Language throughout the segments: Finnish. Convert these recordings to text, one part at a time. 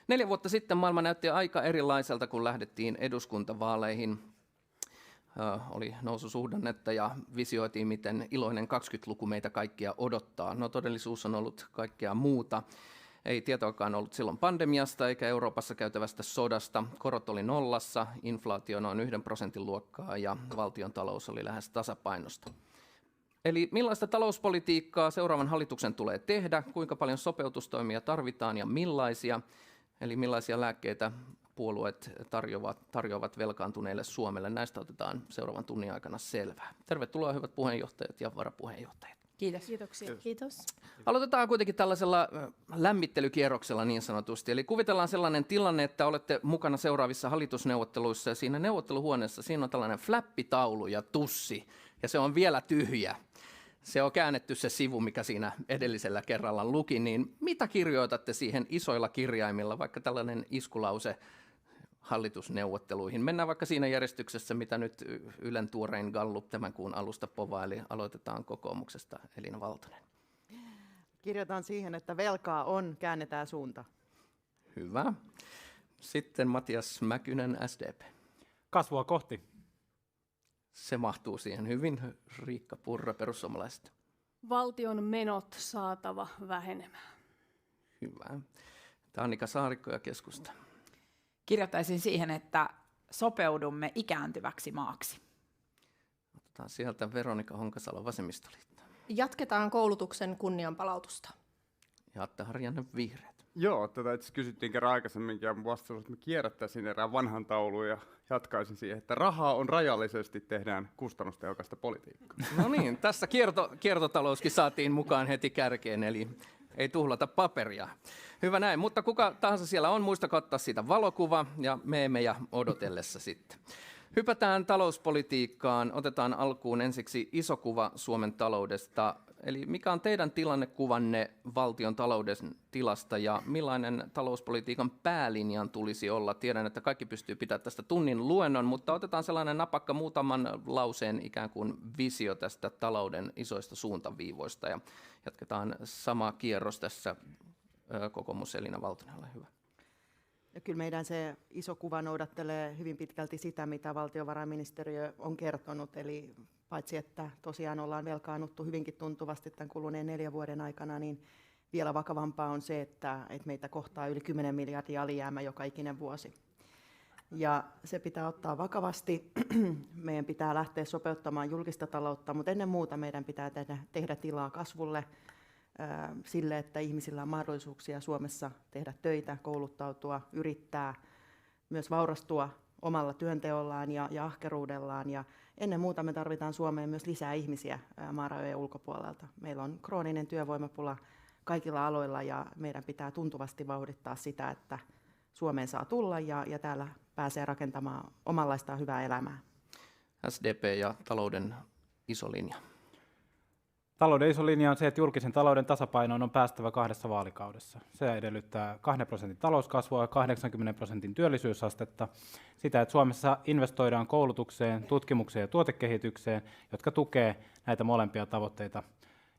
4 vuotta sitten maailma näytti aika erilaiselta, kun lähdettiin eduskuntavaaleihin. Oli noususuhdannetta ja visioitiin, miten iloinen 20-luku meitä kaikkia odottaa. No todellisuus on ollut kaikkea muuta. Ei tietoakaan ollut silloin pandemiasta eikä Euroopassa käytävästä sodasta. Korot oli nollassa, inflaatio noin 1% luokkaa ja valtion talous oli lähes tasapainosta. Eli millaista talouspolitiikkaa seuraavan hallituksen tulee tehdä, kuinka paljon sopeutustoimia tarvitaan ja millaisia, eli millaisia lääkkeitä puolueet tarjoavat velkaantuneille Suomelle. Näistä otetaan seuraavan tunnin aikana selvää. Tervetuloa hyvät puheenjohtajat ja varapuheenjohtajat. Kiitos. Kiitoksia. Kiitos. Aloitetaan kuitenkin tällaisella lämmittelykierroksella niin sanotusti. Eli kuvitellaan sellainen tilanne, että olette mukana seuraavissa hallitusneuvotteluissa ja siinä neuvotteluhuoneessa siinä on tällainen flappitaulu ja tussi ja se on vielä tyhjä. Se on käännetty se sivu, mikä siinä edellisellä kerralla luki, niin mitä kirjoitatte siihen isoilla kirjaimilla, vaikka tällainen iskulause hallitusneuvotteluihin? Mennään vaikka siinä järjestyksessä, mitä nyt Ylen tuorein Gallup tämän kuun alusta povaili. Aloitetaan kokoomuksesta, Elina Valtonen. Kirjoitan siihen, että velkaa on, käännetään suunta. Hyvä. Sitten Matias Mäkynen, SDP. Kasvua kohti. Se mahtuu siihen hyvin. Riikka Purra, perussuomalaiset. Valtion menot saatava vähenemään. Hyvä. Annika Saarikko ja keskusta. Kirjoittaisin siihen, että sopeudumme ikääntyväksi maaksi. Otetaan sieltä Veronika Honkasalo, vasemmistoliitto. Jatketaan koulutuksen kunnianpalautusta. Ja Atte Harjanne, vihreät. Joo, tätä itse kysyttiin kerran aikaisemminkin ja vastaus, että mä kierrättäisin erään vanhan taulun ja jatkaisin siihen, että rahaa on rajallisesti, tehdään kustannustehokasta politiikkaa. No niin, tässä kiertotalouskin saatiin mukaan heti kärkeen, eli ei tuhlata paperia. Hyvä näin, mutta kuka tahansa siellä on, muistakaa ottaa siitä valokuva ja meemejä odotellessa sitten. Hypätään talouspolitiikkaan, otetaan alkuun ensiksi iso kuva Suomen taloudesta. Eli mikä on teidän tilannekuvanne valtion talouden tilasta ja millainen talouspolitiikan päälinjan tulisi olla? Tiedän, että kaikki pystyy pitämään tästä tunnin luennon, mutta otetaan sellainen napakka muutaman lauseen ikään kuin visio tästä talouden isoista suuntaviivoista. Ja jatketaan sama kierros tässä. Kokoomus, Elina Valtonen, ole hyvä. Ja kyllä meidän se iso kuva noudattelee hyvin pitkälti sitä, mitä valtiovarainministeriö on kertonut. Eli paitsi että tosiaan ollaan velkaannuttu hyvinkin tuntuvasti tämän kuluneen 4 vuoden aikana, niin vielä vakavampaa on se, että meitä kohtaa yli 10 miljardia alijäämä joka ikinen vuosi. Ja se pitää ottaa vakavasti. Meidän pitää lähteä sopeuttamaan julkista taloutta, mutta ennen muuta meidän pitää tehdä tilaa kasvulle, sille, että ihmisillä on mahdollisuuksia Suomessa tehdä töitä, kouluttautua, yrittää, myös vaurastua omalla työnteollaan ja ahkeruudellaan. Ja ennen muuta me tarvitaan Suomeen myös lisää ihmisiä maarajojen ulkopuolelta. Meillä on krooninen työvoimapula kaikilla aloilla ja meidän pitää tuntuvasti vauhdittaa sitä, että Suomeen saa tulla ja täällä pääsee rakentamaan omanlaistaan hyvää elämää. SDP ja talouden iso linja. Talouden iso linja on se, että julkisen talouden tasapainoon on päästävä 2 vaalikaudessa. Se edellyttää 2% talouskasvua ja 80% työllisyysastetta. Sitä, että Suomessa investoidaan koulutukseen, tutkimukseen ja tuotekehitykseen, jotka tukee näitä molempia tavoitteita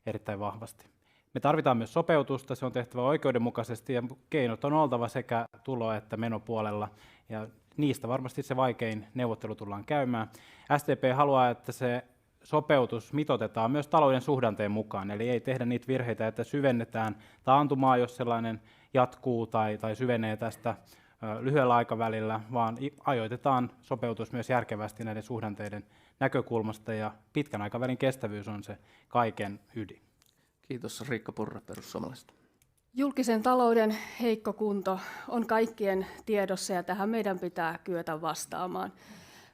erittäin vahvasti. Me tarvitaan myös sopeutusta, se on tehtävä oikeudenmukaisesti ja keinot on oltava sekä tulo- että menopuolella. Ja niistä varmasti se vaikein neuvottelu tullaan käymään. SDP haluaa, että se sopeutus mitoitetaan myös talouden suhdanteen mukaan, eli ei tehdä niitä virheitä, että syvennetään taantumaa, jos sellainen jatkuu tai syvenee tästä lyhyellä aikavälillä, vaan ajoitetaan sopeutus myös järkevästi näiden suhdanteiden näkökulmasta, ja pitkän aikavälin kestävyys on se kaiken ydin. Kiitos. Riikka Purra, perussuomalaiset. Julkisen talouden heikko kunto on kaikkien tiedossa ja tähän meidän pitää kyetä vastaamaan.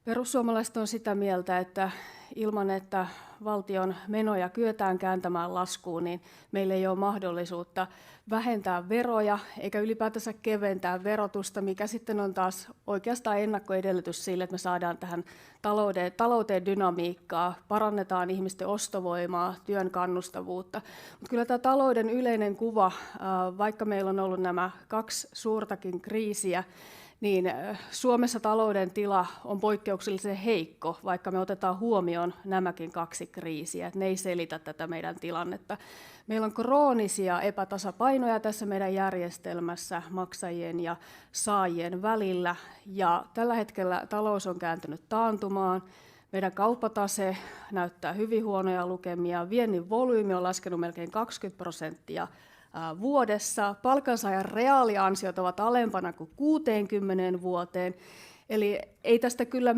Perussuomalaiset on sitä mieltä, että ilman että valtion menoja kyetään kääntämään laskuun, niin meillä ei ole mahdollisuutta vähentää veroja eikä ylipäätänsä keventää verotusta, mikä sitten on taas oikeastaan ennakkoedellytys sille, että me saadaan tähän talouteen dynamiikkaa, parannetaan ihmisten ostovoimaa, työn kannustavuutta. Mutta kyllä tämä talouden yleinen kuva, vaikka meillä on ollut nämä 2 suurtakin kriisiä, niin Suomessa talouden tila on poikkeuksellisen heikko, vaikka me otetaan huomioon nämäkin 2 finanssikriisiä, että ne ei selitä tätä meidän tilannetta. Meillä on kroonisia epätasapainoja tässä meidän järjestelmässä maksajien ja saajien välillä, ja tällä hetkellä talous on kääntynyt taantumaan. Meidän kauppatase näyttää hyvin huonoja lukemia, viennin volyymi on laskenut melkein 20% vuodessa, palkansaajan reaaliansiot ovat alempana kuin 60 vuoteen, eli ei tästä kyllä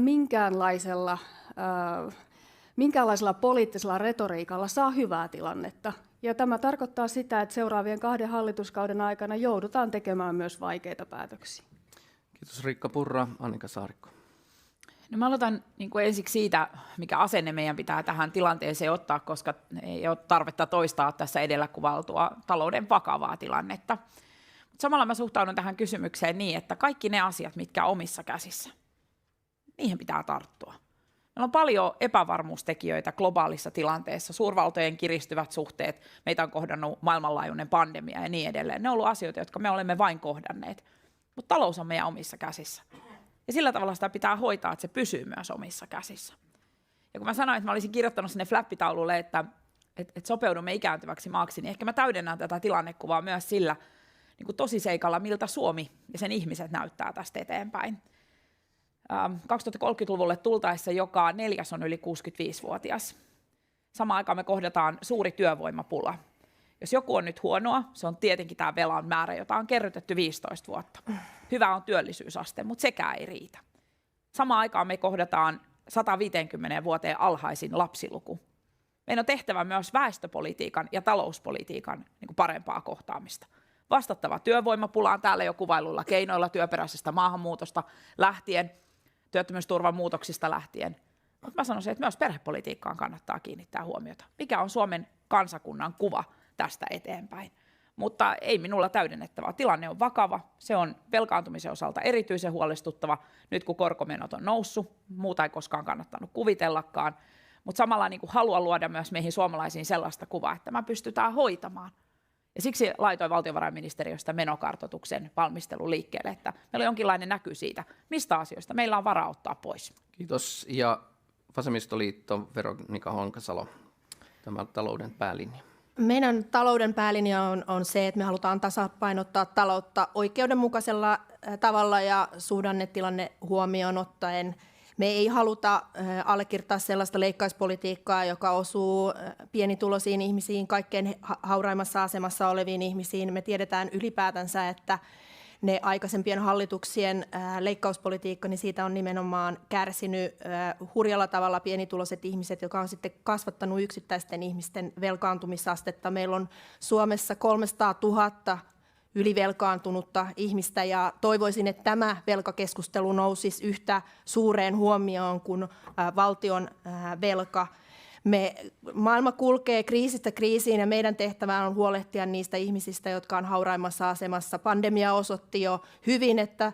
minkäänlaisella poliittisella retoriikalla saa hyvää tilannetta. Ja tämä tarkoittaa sitä, että seuraavien 2 hallituskauden aikana joudutaan tekemään myös vaikeita päätöksiä. Kiitos Riikka Purra, Annika Saarikko. No mä aloitan ensiksi siitä, mikä asenne meidän pitää tähän tilanteeseen ottaa, koska ei ole tarvetta toistaa tässä edellä kuvailtua talouden vakavaa tilannetta. Mutta samalla mä suhtaudun tähän kysymykseen niin, että kaikki ne asiat, mitkä on omissa käsissä, niihin pitää tarttua. Meillä on paljon epävarmuustekijöitä globaalissa tilanteessa, suurvaltojen kiristyvät suhteet, meitä on kohdannut maailmanlaajuinen pandemia ja niin edelleen. Ne on ollut asioita, jotka me olemme vain kohdanneet, mutta talous on meidän omissa käsissä. Ja sillä tavalla sitä pitää hoitaa, että se pysyy myös omissa käsissä. Ja kun mä sanoin, että mä olisin kirjoittanut sinne flappitaululle, että sopeudumme ikääntyväksi maaksi, niin ehkä mä täydennän tätä tilannekuvaa myös sillä niin kuin tosiseikalla, miltä Suomi ja sen ihmiset näyttää tästä eteenpäin. 2030-luvulle tultaessa joka 4. on yli 65-vuotias. Samaan aikaan me kohdataan suuri työvoimapula. Jos joku on nyt huonoa, se on tietenkin tämä velan määrä, jota on kerrytetty 15 vuotta. Hyvä on työllisyysaste, mutta sekään ei riitä. Samaan aikaan me kohdataan 150 vuoteen alhaisin lapsiluku. Meidän on tehtävä myös väestöpolitiikan ja talouspolitiikan niin kuin parempaa kohtaamista. Vastattava työvoimapulaan täällä jo kuvailuilla keinoilla työperäisestä maahanmuutosta lähtien, työttömyysturvan muutoksista lähtien. Mutta mä sanoisin, että myös perhepolitiikkaan kannattaa kiinnittää huomiota. Mikä on Suomen kansakunnan kuva tästä eteenpäin? Mutta ei minulla täydennettävää. Tilanne on vakava. Se on velkaantumisen osalta erityisen huolestuttava. Nyt kun korkomenot on noussut, muuta ei koskaan kannattanut kuvitellakaan. Mutta samalla niin kuin haluan luoda myös meihin suomalaisiin sellaista kuvaa, että tämä pystytään hoitamaan. Ja siksi laitoin valtiovarainministeriöstä menokartoituksen valmistelun liikkeelle, että meillä on jonkinlainen näky siitä, mistä asioista meillä on varaa ottaa pois. Kiitos. Ja Vasemmistoliitto, Veronika Honkasalo, tämä talouden päälinja. Meidän talouden päälinja on se, että me halutaan tasapainottaa taloutta oikeudenmukaisella tavalla ja suhdannetilanne huomioon ottaen. Me ei haluta allekirjoittaa sellaista leikkauspolitiikkaa, joka osuu pienituloisiin ihmisiin, kaikkein hauraimmassa asemassa oleviin ihmisiin. Me tiedetään ylipäätänsä, että ne aikaisempien hallituksien leikkauspolitiikka, niin siitä on nimenomaan kärsinyt hurjalla tavalla pienituloiset ihmiset, joka on sitten kasvattanut yksittäisten ihmisten velkaantumisastetta. Meillä on Suomessa 300 000 ylivelkaantunutta ihmistä ja toivoisin, että tämä velkakeskustelu nousisi yhtä suureen huomioon kuin valtion velka. Maailma kulkee kriisistä kriisiin ja meidän tehtävä on huolehtia niistä ihmisistä, jotka on hauraimmassa asemassa. Pandemia osoitti jo hyvin, että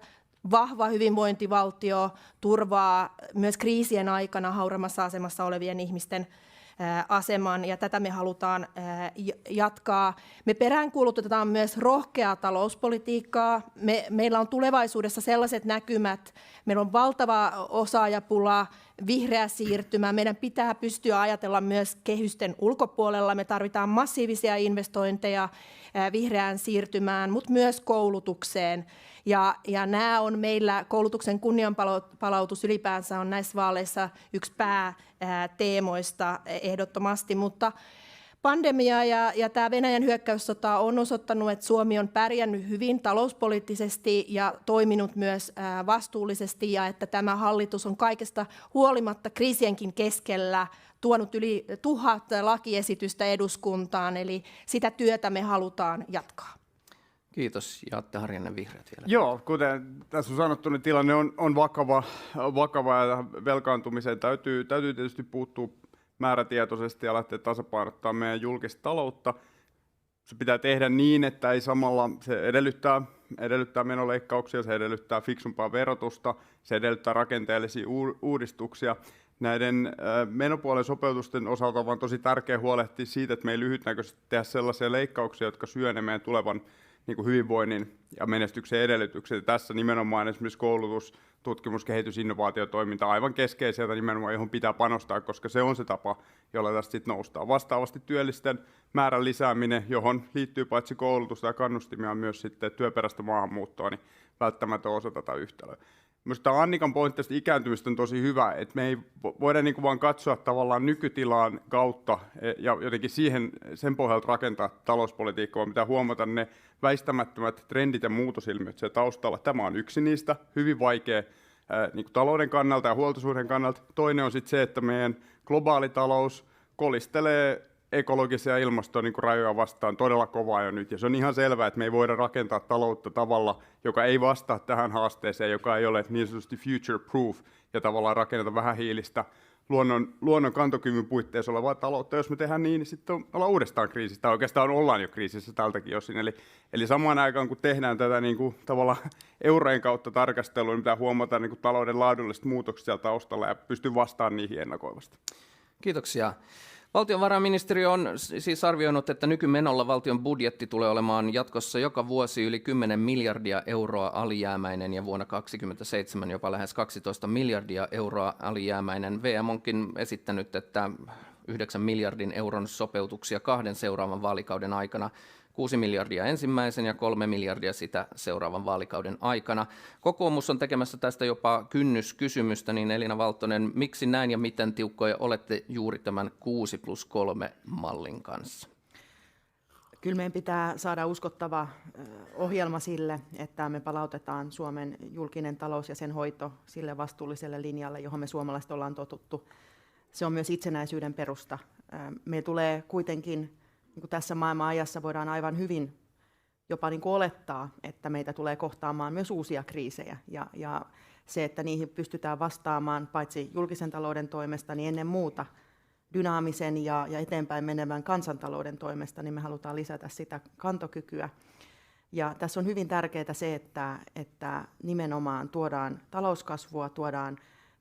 vahva hyvinvointivaltio turvaa myös kriisien aikana hauraimmassa asemassa olevien ihmisten aseman, ja tätä me halutaan jatkaa. Me peräänkuulutetaan myös rohkeaa talouspolitiikkaa. Meillä on tulevaisuudessa sellaiset näkymät, meillä on valtava osaajapula, vihreä siirtymä. Meidän pitää pystyä ajatella myös kehysten ulkopuolella. Me tarvitaan massiivisia investointeja vihreään siirtymään, mutta myös koulutukseen. Ja nämä on meillä, koulutuksen kunnianpalautus ylipäänsä on näissä vaaleissa yksi pääteemoista ehdottomasti, mutta pandemia ja tämä Venäjän hyökkäyssota on osoittanut, että Suomi on pärjännyt hyvin talouspoliittisesti ja toiminut myös vastuullisesti ja että tämä hallitus on kaikesta huolimatta kriisienkin keskellä tuonut yli 1000 lakiesitystä eduskuntaan, eli sitä työtä me halutaan jatkaa. Kiitos. Ja Atte Harjanne, Vihreät vielä. Joo, kuten tässä on sanottu, niin tilanne on vakava ja velkaantumiseen täytyy tietysti puuttua määrätietoisesti ja lähteä tasapainottaa meidän julkista taloutta. Se pitää tehdä niin, että ei samalla, se edellyttää menoleikkauksia, se edellyttää fiksumpaa verotusta, se edellyttää rakenteellisia uudistuksia. Näiden menopuolen sopeutusten osalta on tosi tärkeää huolehtia siitä, että me ei lyhytnäköisesti tehdä sellaisia leikkauksia, jotka syö ne meidän tulevan niin kuin hyvinvoinnin ja menestyksen edellytykset. Ja tässä nimenomaan esimerkiksi koulutus, tutkimus, kehitys, innovaatiotoiminta aivan keskeiseltä nimenomaan, johon pitää panostaa, koska se on se tapa, jolla tästä sitten noustaan. Vastaavasti työllisten määrän lisääminen, johon liittyy paitsi koulutusta ja kannustimia myös sitten työperäistä maahanmuuttoa, niin välttämätön osa tätä yhtälöä. Minusta tämä Annikan pointti tästä ikääntymistä on tosi hyvä, että me ei voida niin kuin vaan katsoa tavallaan nykytilaan kautta ja jotenkin sen pohjalta rakentaa talouspolitiikkaa, vaan pitää huomata ne väistämättömät trendit ja muutosilmiöt siellä taustalla. Tämä on yksi niistä, hyvin vaikea niin kuin talouden kannalta ja huoltosuhteen kannalta. Toinen on sitten se, että meidän globaali talous kolistelee ekologisia ja ilmaston niin kuin rajoja vastaan todella kovaa jo nyt. Ja se on ihan selvää, että me ei voida rakentaa taloutta tavalla, joka ei vastaa tähän haasteeseen, joka ei ole niin sanotusti future proof ja tavallaan rakenneta vähähiilistä luonnon kantokyvyn puitteissa olevaa taloutta. Jos me tehdään niin sitten ollaan uudestaan kriisissä, tai oikeastaan ollaan jo kriisissä tältäkin osin. Eli samaan aikaan, kun tehdään tätä niin kuin, tavallaan eurojen kautta tarkastelua, niin pitää huomata niin kuin talouden laadulliset muutokset siellä taustalla ja pystyy vastaamaan niihin ennakoivasti. Kiitoksia. Valtiovarainministeriö on siis arvioinut, että nykymenolla valtion budjetti tulee olemaan jatkossa joka vuosi yli 10 miljardia euroa alijäämäinen ja vuonna 2027 jopa lähes 12 miljardia euroa alijäämäinen. VM onkin esittänyt, että 9 miljardin euron sopeutuksia 2 seuraavan vaalikauden aikana, 6 miljardia ensimmäisen ja 3 miljardia sitä seuraavan vaalikauden aikana. Kokoomus on tekemässä tästä jopa kynnyskysymystä, niin Elina Valtonen, miksi näin ja miten tiukkoja olette juuri tämän 6+3-mallin kanssa? Kyllä meidän pitää saada uskottava ohjelma sille, että me palautetaan Suomen julkinen talous ja sen hoito sille vastuulliselle linjalle, johon me suomalaiset ollaan totuttu. Se on myös itsenäisyyden perusta. Me tulee kuitenkin, niin kuin tässä maailman ajassa voidaan aivan hyvin jopa niin kuin olettaa, että meitä tulee kohtaamaan myös uusia kriisejä. Ja se, että niihin pystytään vastaamaan paitsi julkisen talouden toimesta, niin ennen muuta dynaamisen ja eteenpäin menevän kansantalouden toimesta, niin me halutaan lisätä sitä kantokykyä. Ja tässä on hyvin tärkeää se, että nimenomaan tuodaan talouskasvua,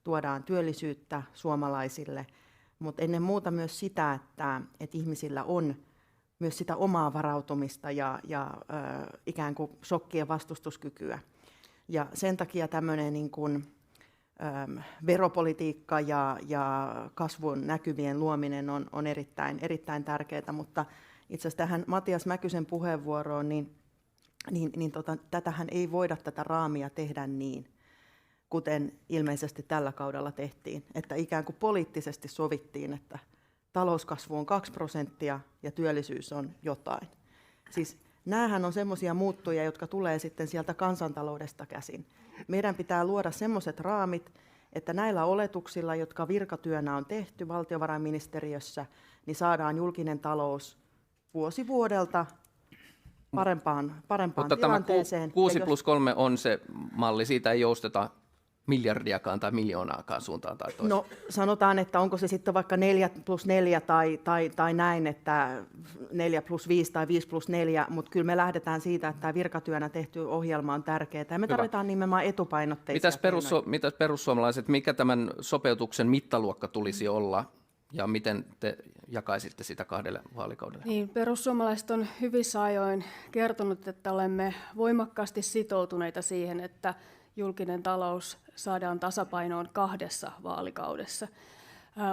tuodaan työllisyyttä suomalaisille, mutta ennen muuta myös sitä, että ihmisillä on myös sitä omaa varautumista ja ikään kuin shokkien vastustuskykyä. Ja sen takia tämmöinen niin kuin veropolitiikka ja kasvun näkyvien luominen on erittäin tärkeää, mutta itse asiassa tähän Matias Mäkysen puheenvuoroon, tätähän ei voida tätä raamia tehdä niin, kuten ilmeisesti tällä kaudella tehtiin, että ikään kuin poliittisesti sovittiin, että talouskasvu on 2% ja työllisyys on jotain. Siis näähän on semmoisia muuttuja, jotka tulee sitten sieltä kansantaloudesta käsin. Meidän pitää luoda semmoiset raamit, että näillä oletuksilla, jotka virkatyönä on tehty valtiovarainministeriössä, niin saadaan julkinen talous vuosi vuodelta parempaan tilanteeseen. Mutta tämä 6+3 on se malli, siitä ei jousteta miljardiakaan tai miljoonaakaan suuntaan tai toiseen. No sanotaan, että onko se sitten vaikka 4+4 tai näin, että 4+5 tai 5+4, mutta kyllä me lähdetään siitä, että tämä virkatyönä tehty ohjelma on tärkeää. Ja me tarvitaan nimenomaan etupainotteisia Mitäs perussuomalaiset, mikä tämän sopeutuksen mittaluokka tulisi olla ja miten te jakaisitte sitä 2 vaalikaudelle? Niin, perussuomalaiset on hyvissä ajoin kertonut, että olemme voimakkaasti sitoutuneita siihen, että julkinen talous saadaan tasapainoon 2 vaalikaudessa.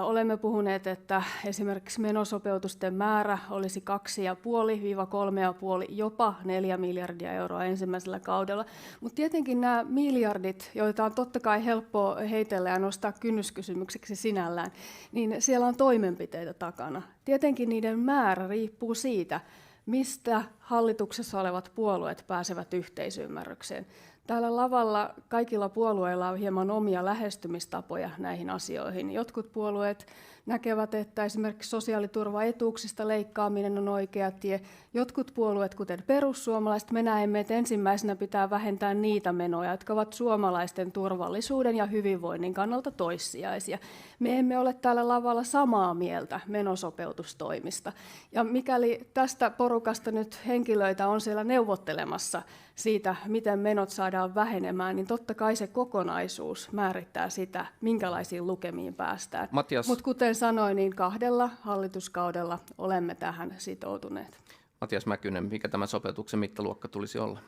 Olemme puhuneet, että esimerkiksi menosopeutusten määrä olisi 2,5–3,5, jopa 4 miljardia euroa ensimmäisellä kaudella. Mutta tietenkin nämä miljardit, joita on totta kai helppo heitellä ja nostaa kynnyskysymykseksi sinällään, niin siellä on toimenpiteitä takana. Tietenkin niiden määrä riippuu siitä, mistä hallituksessa olevat puolueet pääsevät yhteisymmärrykseen. Täällä lavalla kaikilla puolueilla on hieman omia lähestymistapoja näihin asioihin. Jotkut puolueet näkevät, että esimerkiksi sosiaaliturvaetuuksista leikkaaminen on oikea tie. Jotkut puolueet, kuten perussuomalaiset, me näemme, että ensimmäisenä pitää vähentää niitä menoja, jotka ovat suomalaisten turvallisuuden ja hyvinvoinnin kannalta toissijaisia. Me emme ole täällä lavalla samaa mieltä menosopeutustoimista. Ja mikäli tästä porukasta nyt henkilöitä on siellä neuvottelemassa siitä, miten menot saadaan vähenemään, niin totta kai se kokonaisuus määrittää sitä, minkälaisiin lukemiin päästään. Mutta kuten sanoin, niin 2 hallituskaudella olemme tähän sitoutuneet. Matias Mäkynen, mikä tämä sopeutuksen mittaluokka tulisi olla?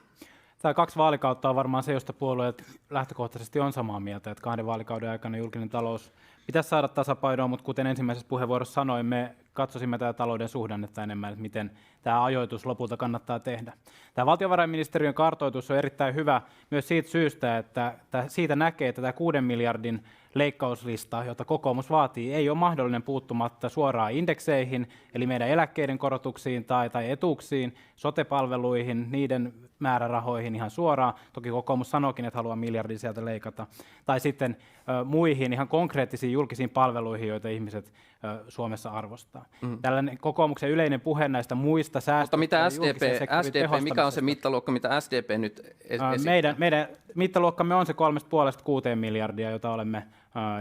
Tämä 2 vaalikautta on varmaan se, josta puolueet lähtökohtaisesti on samaa mieltä, että 2 vaalikauden aikana julkinen talous pitäisi saada tasapainoon, mutta kuten ensimmäisessä puheenvuorossa sanoin, me katsosimme tätä talouden suhdannetta enemmän, että miten tämä ajoitus lopulta kannattaa tehdä. Tämä valtiovarainministeriön kartoitus on erittäin hyvä myös siitä syystä, että siitä näkee, että tämä 6 miljardin leikkauslista, jota kokoomus vaatii, ei ole mahdollinen puuttumatta suoraan indekseihin, eli meidän eläkkeiden korotuksiin tai etuuksiin, sote-palveluihin, niiden määrärahoihin ihan suoraan. Toki kokoomus sanookin, että haluaa miljardin sieltä leikata. Tai sitten muihin ihan konkreettisiin julkisiin palveluihin, joita ihmiset Suomessa arvostaa. Tällainen kokoomuksen yleinen puhe näistä muista säästöistä. Mutta mitä mikä on se mittaluokka, mitä SDP nyt esittää? Meidän mittaluokkamme on se 3,5–6 miljardia, jota olemme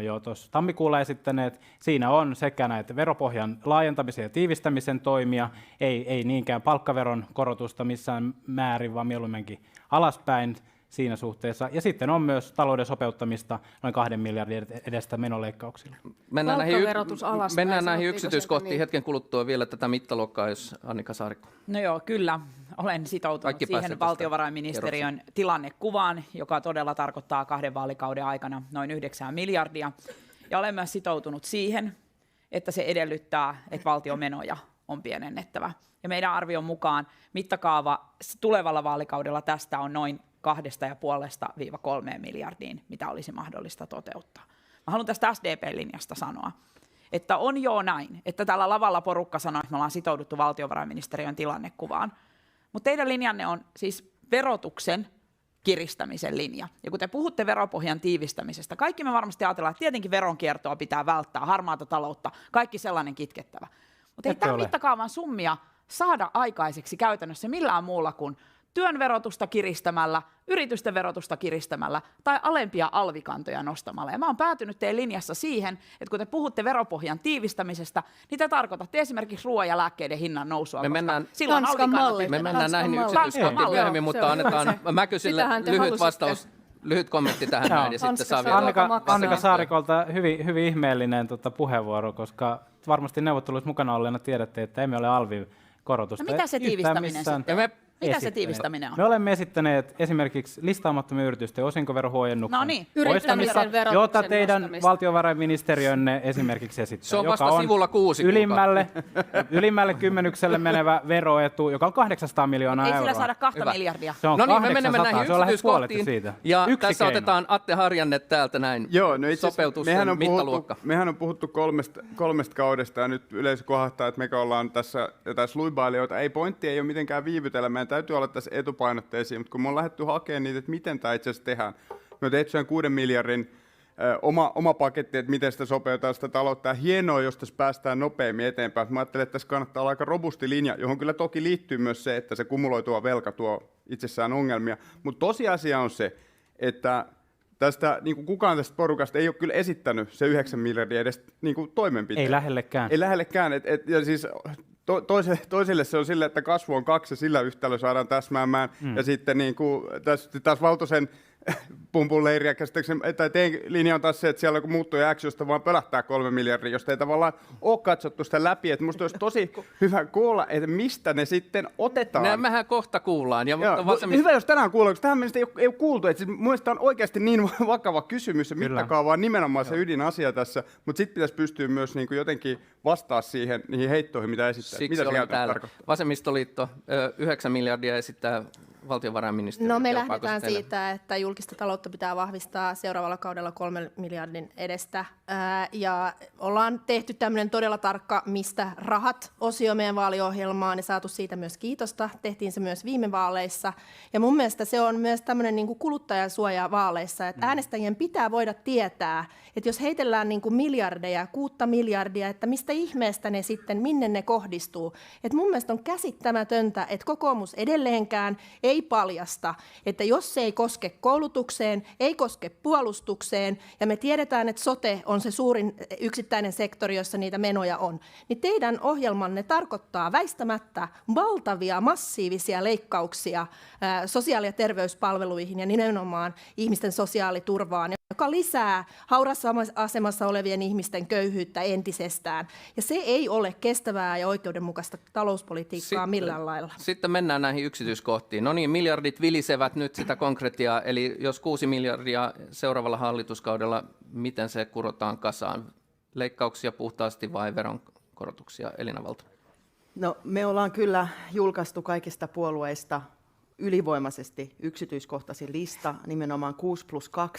jo tuossa tammikuulla esittäneet. Siinä on sekä näitä veropohjan laajentamisen ja tiivistämisen toimia, ei niinkään palkkaveron korotusta missään määrin, vaan mieluumminkin alaspäin siinä suhteessa. Ja sitten on myös talouden sopeuttamista noin 2 miljardin edestä menoleikkauksilla. Mennään näihin yksityiskohtiin hetken kuluttua vielä tätä mittaluokkaa, jos Annika Saarikko. No joo, kyllä. Olen sitoutunut siihen valtiovarainministeriön tilannekuvaan, joka todella tarkoittaa 2 vaalikauden aikana noin 9 miljardia. Ja olen myös sitoutunut siihen, että se edellyttää, että valtion menoja on pienennettävä. Ja meidän arvion mukaan mittakaava tulevalla vaalikaudella tästä on noin 2,5–3 miljardiin, mitä olisi mahdollista toteuttaa. Mä haluan tästä SDP-linjasta sanoa, että on jo näin, että tällä lavalla porukka sanoo, että me ollaan sitouduttu valtiovarainministeriön tilannekuvaan. Mutta teidän linjanne on siis verotuksen kiristämisen linja. Ja kun te puhutte veropohjan tiivistämisestä, kaikki me varmasti ajatellaan, että tietenkin veronkiertoa pitää välttää, harmaata taloutta, kaikki sellainen kitkettävä. Mutta ei tämän mittakaavan summia saada aikaiseksi käytännössä millään muulla kuin työn verotusta kiristämällä, yritysten verotusta kiristämällä tai alempia alvikantoja nostamalla. Ja mä oon päätynyt teidän linjassa siihen, että kun te puhutte veropohjan tiivistämisestä, niin te tarkoitatte esimerkiksi ruoan ja lääkkeiden hinnan nousua. Me mennään näihin yksityiskohtiin myöhemmin, mutta annetaan Mäkyselle lyhyt kommentti tähän näin, ja sitten saa vielä Annika Saarikolta hyvin ihmeellinen puheenvuoro, koska varmasti neuvotteluissa mukana olleena tiedätte, että emme ole alvikorotusta. No mitä se tiivistäminen sitten? Mitä se tiivistäminen on? Me olemme esittäneet esimerkiksi listaamattomien yritysten osinkoverohuojennuksen poistamista, jota teidän valtiovarainministeriönne esimerkiksi esittää. Se on vasta sivulla 6. Ylimmälle kymmenykselle menevä veroetu, joka on 800 miljoonaa euroa. Ei sillä saada 2 miljardia. Se on 800, se on lähes puolet siitä. Ja tässä otetaan Atte Harjanne täältä näin. Joo, no sopeutusten mittaluokka. Mehän on puhuttu kolmesta kaudesta, ja nyt yleisö kohtaa, että me ollaan tässä jotain sluibailijoita. Pointti ei ole mitenkään viivytellä. Meidän täytyy olla tässä etupainotteisia, mutta kun me on lähdetty hakemaan niitä, että miten tämä itse asiassa tehdään. Me on tehty sen 6 miljardin oma paketti, että miten sitä sopeutetaan sitä taloutta. Ja hienoa, jos tässä päästään nopeammin eteenpäin. Mä ajattelen, että tässä kannattaa olla aika robusti linja, johon kyllä toki liittyy myös se, että se kumuloituva velka tuo itsessään ongelmia. Mutta tosiasia on se, että niin kukaan tästä porukasta ei ole kyllä esittänyt se 9 miljardia edes niin toimenpiteen. Ei lähellekään. Ei lähellekään. Ja siis toisille se on sille, että kasvu on 2 ja sillä yhtälö saadaan täsmäämään. Ja sitten niin kuin, taas Valtosen pumpun leiriä käsittääkseni, tai teidän linja on taas se, että siellä on joku muuttuja X, josta vaan pölähtää 3 miljardia, josta ei tavallaan ole katsottu sitä läpi. Että musta olisi tosi hyvä kuulla, että mistä ne sitten otetaan. Mehän kohta kuullaan. Hyvä, jos tänään kuullaan, koska tähän mennessä ei ole kuultu. Että siis mun mielestä on oikeasti niin vakava kysymys, ja mittakaava on nimenomaan se ydinasia tässä, mutta sitten pitäisi pystyä myös niin kuin jotenkin vastaa niihin heittoihin, mitä esittää. Siksi olen täällä. Vasemmistoliitto 9 miljardia esittää valtiovarainministeriö. No me lähdetään siitä, että julkista taloutta pitää vahvistaa seuraavalla kaudella 3 miljardin edestä. Ja ollaan tehty tämmöinen todella tarkka, mistä rahat -osio meidän vaaliohjelmaan ja saatu siitä myös kiitosta. Tehtiin se myös viime vaaleissa. Ja mun mielestä se on myös tämmöinen niin kuin kuluttajansuoja vaaleissa, että äänestäjien pitää voida tietää, että jos heitellään niin kuin miljardeja, 6 miljardia, että mistä ihmeestä ne sitten, minne ne kohdistuu. Et mun mielestä on käsittämätöntä, että kokoomus edelleenkään ei paljasta, että jos se ei koske koulutukseen, ei koske puolustukseen, ja me tiedetään, että sote on se suurin yksittäinen sektori, jossa niitä menoja on, niin teidän ohjelmanne tarkoittaa väistämättä valtavia, massiivisia leikkauksia sosiaali- ja terveyspalveluihin ja nimenomaan ihmisten sosiaaliturvaan, joka lisää haurassa asemassa olevien ihmisten köyhyyttä entisestään. Ja se ei ole kestävää ja oikeudenmukaista talouspolitiikkaa millään lailla. Sitten mennään näihin yksityiskohtiin. No niin, miljardit vilisevät nyt sitä konkretiaa, eli jos 6 miljardia seuraavalla hallituskaudella, miten se kurotaan kasaan? Leikkauksia puhtaasti vai veronkorotuksia? Elina Valto. No, me ollaan kyllä julkaistu kaikista puolueista ylivoimaisesti yksityiskohtaisin lista, nimenomaan 6+2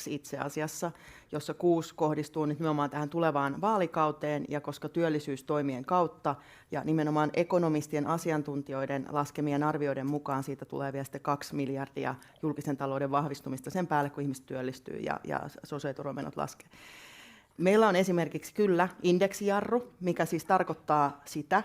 itse asiassa, jossa 6 kohdistuu nyt nimenomaan tähän tulevaan vaalikauteen, ja koska työllisyystoimien kautta ja nimenomaan ekonomistien asiantuntijoiden laskemien arvioiden mukaan siitä tulee vielä sitten 2 miljardia julkisen talouden vahvistumista sen päälle, kun ihmiset työllistyy ja sosiaaliturvamenot laskee. Meillä on esimerkiksi kyllä indeksijarru, mikä siis tarkoittaa sitä,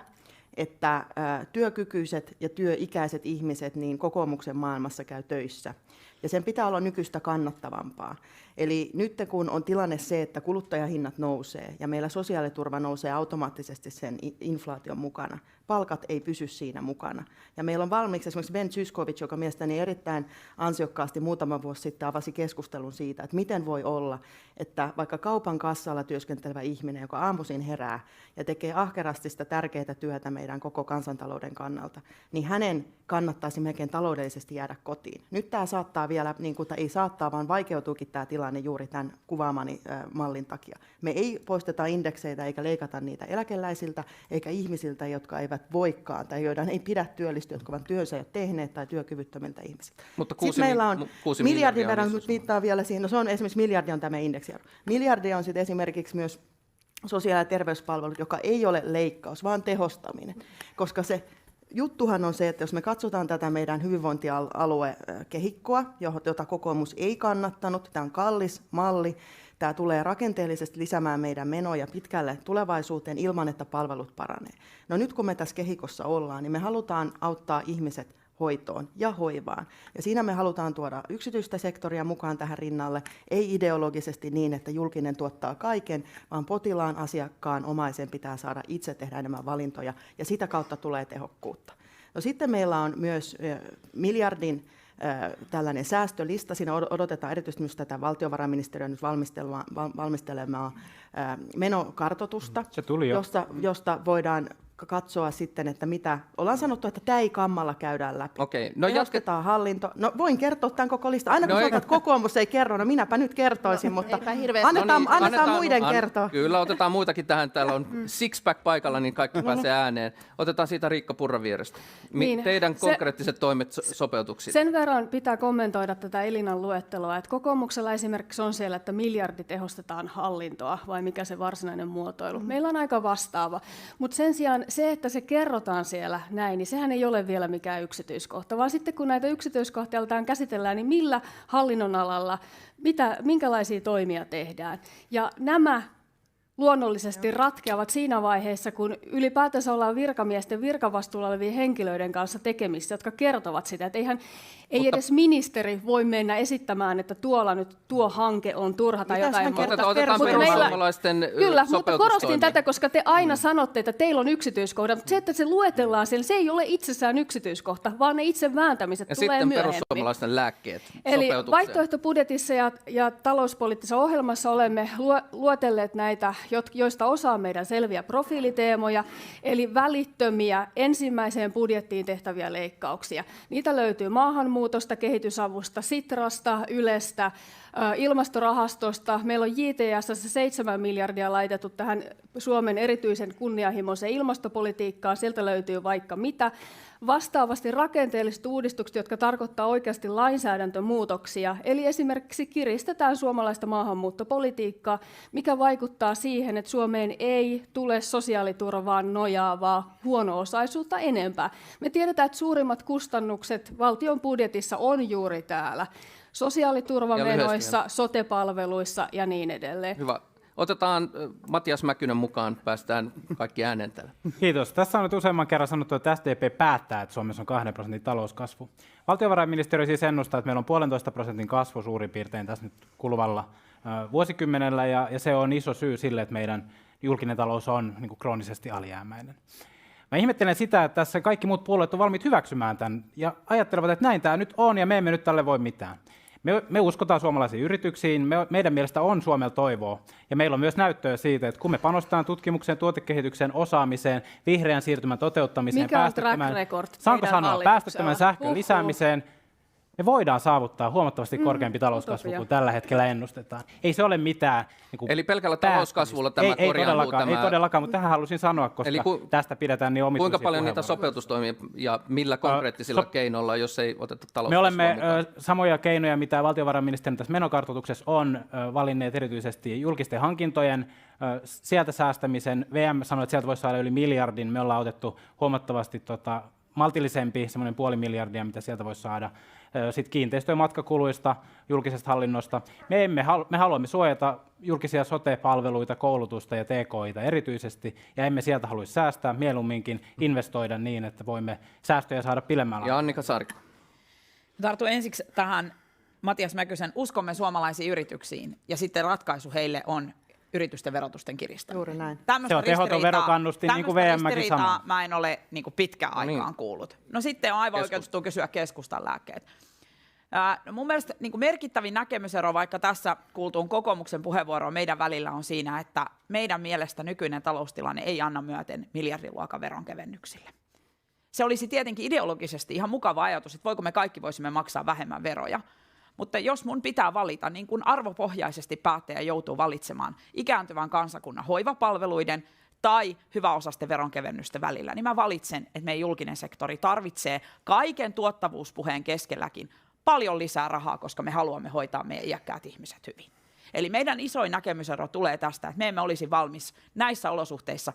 että työkykyiset ja työikäiset ihmiset niin kokoomuksen maailmassa käy töissä. Ja sen pitää olla nykyistä kannattavampaa. Eli nyt kun on tilanne se, että kuluttajahinnat nousee ja meillä sosiaaliturva nousee automaattisesti sen inflaation mukana, palkat ei pysy siinä mukana. Ja meillä on valmiiksi esimerkiksi Ben Zyskowicz, joka mielestäni erittäin ansiokkaasti muutama vuosi sitten avasi keskustelun siitä, että miten voi olla, että vaikka kaupan kassalla työskentelevä ihminen, joka aamuisin herää ja tekee ahkerasti sitä tärkeää työtä meidän koko kansantalouden kannalta, niin hänen kannattaisi melkein taloudellisesti jäädä kotiin. Nyt tämä saattaa vielä, niin kuin ei saattaa, vaan vaikeutuukin tämä tilanne juuri tämän kuvaamani mallin takia. Me ei poisteta indekseitä eikä leikata niitä eläkeläisiltä eikä ihmisiltä, jotka eivät voikaan tai joiden ei pidä työllistyä, jotka ovat työnsä jo tehneet tai työkyvyttömiltä ihmisiltä. Mutta sitten meillä on miljardin verran, nyt viittaa vielä siihen, no se on esimerkiksi miljardi on tämä indeksiarvo. Miljardi on sitten esimerkiksi myös sosiaali- ja terveyspalvelut, joka ei ole leikkaus, vaan tehostaminen, koska se juttuhan on se, että jos me katsotaan tätä meidän hyvinvointialuekehikkoa, jota kokoomus ei kannattanut, tämä on kallis malli, tämä tulee rakenteellisesti lisäämään meidän menoja pitkälle tulevaisuuteen ilman, että palvelut paranee. No nyt kun me tässä kehikossa ollaan, niin me halutaan auttaa ihmiset hoitoon ja hoivaan. Ja siinä me halutaan tuoda yksityistä sektoria mukaan tähän rinnalle, ei ideologisesti niin, että julkinen tuottaa kaiken, vaan potilaan, asiakkaan, omaisen pitää saada itse tehdä enemmän valintoja, ja sitä kautta tulee tehokkuutta. No sitten meillä on myös miljardin tällainen säästölista. Siinä odotetaan erityisesti myös tätä valtiovarainministeriön nyt valmistelemaa menokartoitusta, josta voidaan katsoa sitten, että mitä... Ollaan sanottu, että tämä ei kammalla käydään läpi. Okei. No jatketaan hallinto. No voin kertoa tämän koko listan. Aina kun sanotaan, että kokoomus ei kerro, no minäpä nyt kertoisin, mutta annetaan muiden kertoa. Kyllä, otetaan muitakin tähän. Täällä on six-pack paikalla, niin kaikki pääsee ääneen. Otetaan siitä Riikka Purran vierestä. Teidän konkreettiset toimet sopeutuksiin. Sen verran pitää kommentoida tätä Elinan luetteloa, että kokoomuksella esimerkiksi on siellä, että miljardi tehostetaan hallintoa, vai mikä se varsinainen muotoilu. Meillä on aika vastaava, mutta sen sijaan se, että se kerrotaan siellä näin, niin sehän ei ole vielä mikään yksityiskohta, vaan sitten kun näitä yksityiskohtia aletaan käsitellään, niin millä hallinnonalalla, minkälaisia toimia tehdään. Ja nämä luonnollisesti ratkeavat siinä vaiheessa, kun ylipäätänsä ollaan virkamiesten virkavastuulla olevien henkilöiden kanssa tekemissä, jotka kertovat sitä, että ei edes ministeri voi mennä esittämään, että tuolla nyt tuo hanke on turha tai jotain muuta. Otetaan perussuomalaisten Kyllä, mutta korostin tätä, koska te aina sanotte, että teillä on yksityiskohdat, mutta se, että se luetellaan siellä, se ei ole itsessään yksityiskohta, vaan ne itse vääntämiset tulee myöhemmin. Ja sitten perussuomalaisten lääkkeet Eli vaihtoehtobudjetissa ja talouspoliittisessa ohjelmassa olemme luetelleet näitä, joista osa on meidän selviä profiiliteemoja, eli välittömiä ensimmäiseen budjettiin tehtäviä leikkauksia. Niitä löytyy maahanmuutosta, kehitysavusta, Sitrasta, Ylestä, ilmastorahastosta. Meillä on JTS:ssä 7 miljardia laitettu tähän Suomen erityisen kunnianhimoiseen ilmastopolitiikkaan. Sieltä löytyy vaikka mitä. Vastaavasti rakenteelliset uudistukset, jotka tarkoittaa oikeasti lainsäädäntömuutoksia, eli esimerkiksi kiristetään suomalaista maahanmuuttopolitiikkaa, mikä vaikuttaa siihen, että Suomeen ei tule sosiaaliturvaan nojaavaa huono-osaisuutta enempää. Me tiedetään, että suurimmat kustannukset valtion budjetissa on juuri täällä. Sosiaaliturvamenoissa, sote-palveluissa ja niin edelleen. Hyvä. Otetaan Matias Mäkynen mukaan, päästään kaikki ääneen täällä. Kiitos. Tässä on nyt useamman kerran sanottu, että SDP päättää, että Suomessa on 2% talouskasvu. Valtiovarainministeriö siis ennustaa, että meillä on 1,5% kasvu suurin piirtein tässä nyt kuluvalla vuosikymmenellä, ja se on iso syy sille, että meidän julkinen talous on niin kuin kroonisesti alijäämäinen. Mä ihmettelen sitä, että tässä kaikki muut puolueet on valmiit hyväksymään tämän ja ajattelevat, että näin tämä nyt on ja me emme nyt tälle voi mitään. Me uskotaan suomalaisiin yrityksiin, meidän mielestä on Suomella toivoa ja meillä on myös näyttöä siitä, että kun me panostetaan tutkimukseen, tuotekehitykseen, osaamiseen, vihreän siirtymän toteuttamiseen, Mikä on track record saanko teidän sanoa, päästöttömän sähkön Huhhuh. lisäämiseen, me voidaan saavuttaa huomattavasti korkeampi talouskasvu kuin tällä hetkellä ennustetaan. Ei se ole mitään. Niin kuin Eli pelkällä talouskasvulla tämä ei korjaantuu. ei todellakaan, mutta tähän halusin sanoa, koska tästä pidetään niin omituisia Kuinka paljon niitä puheenvuoroja. sopeutustoimia ja millä konkreettisilla keinoilla, jos ei oteta Me talouskasvua olemme mukaan? samoja keinoja, mitä valtiovarainministeriön tässä menokartoituksessa on valinneet erityisesti julkisten hankintojen, sieltä säästämisen. VM sanoi, että sieltä voisi saada yli miljardin. Me ollaan otettu huomattavasti maltillisempi, semmoinen 500 miljoonaa, mitä sieltä voisi saada. Sitten kiinteistö- ja matkakuluista, julkisesta hallinnosta. Me haluamme suojata julkisia sote-palveluita, koulutusta ja TK:ita erityisesti, ja emme sieltä haluaisi säästää, mieluumminkin investoida niin, että voimme säästöjä saada pidemmällä. Ja Annika Saarikko. Tartun ensiksi tähän Matias Mäkysen uskomme suomalaisiin yrityksiin, ja sitten ratkaisu heille on yritysten verotusten kiristäminen. Juuri näin. Tämmöistä Se on tehoton verokannustin, niin kuin VM:kin sanoo. mä en ole niin kuin pitkään aikaan niin. kuullut. No sitten on aivan oikeutettu kysyä keskustan lääkkeet. No mun mielestä niin kuin merkittävin näkemysero, vaikka tässä kuultuun kokoomuksen puheenvuoroon meidän välillä, on siinä, että meidän mielestä nykyinen taloustilanne ei anna myöten miljardiluokan veronkevennyksille. Se olisi tietenkin ideologisesti ihan mukava ajatus, että voiko me kaikki voisimme maksaa vähemmän veroja. Mutta jos mun pitää valita, niin kuin arvopohjaisesti päättäjä joutuu valitsemaan ikääntyvän kansakunnan hoivapalveluiden tai hyväosaisten veronkevennysten välillä, niin mä valitsen, että meidän julkinen sektori tarvitsee kaiken tuottavuuspuheen keskelläkin paljon lisää rahaa, koska me haluamme hoitaa meidän iäkkäät ihmiset hyvin. Eli meidän isoin näkemysero tulee tästä, että me emme olisi valmis näissä olosuhteissa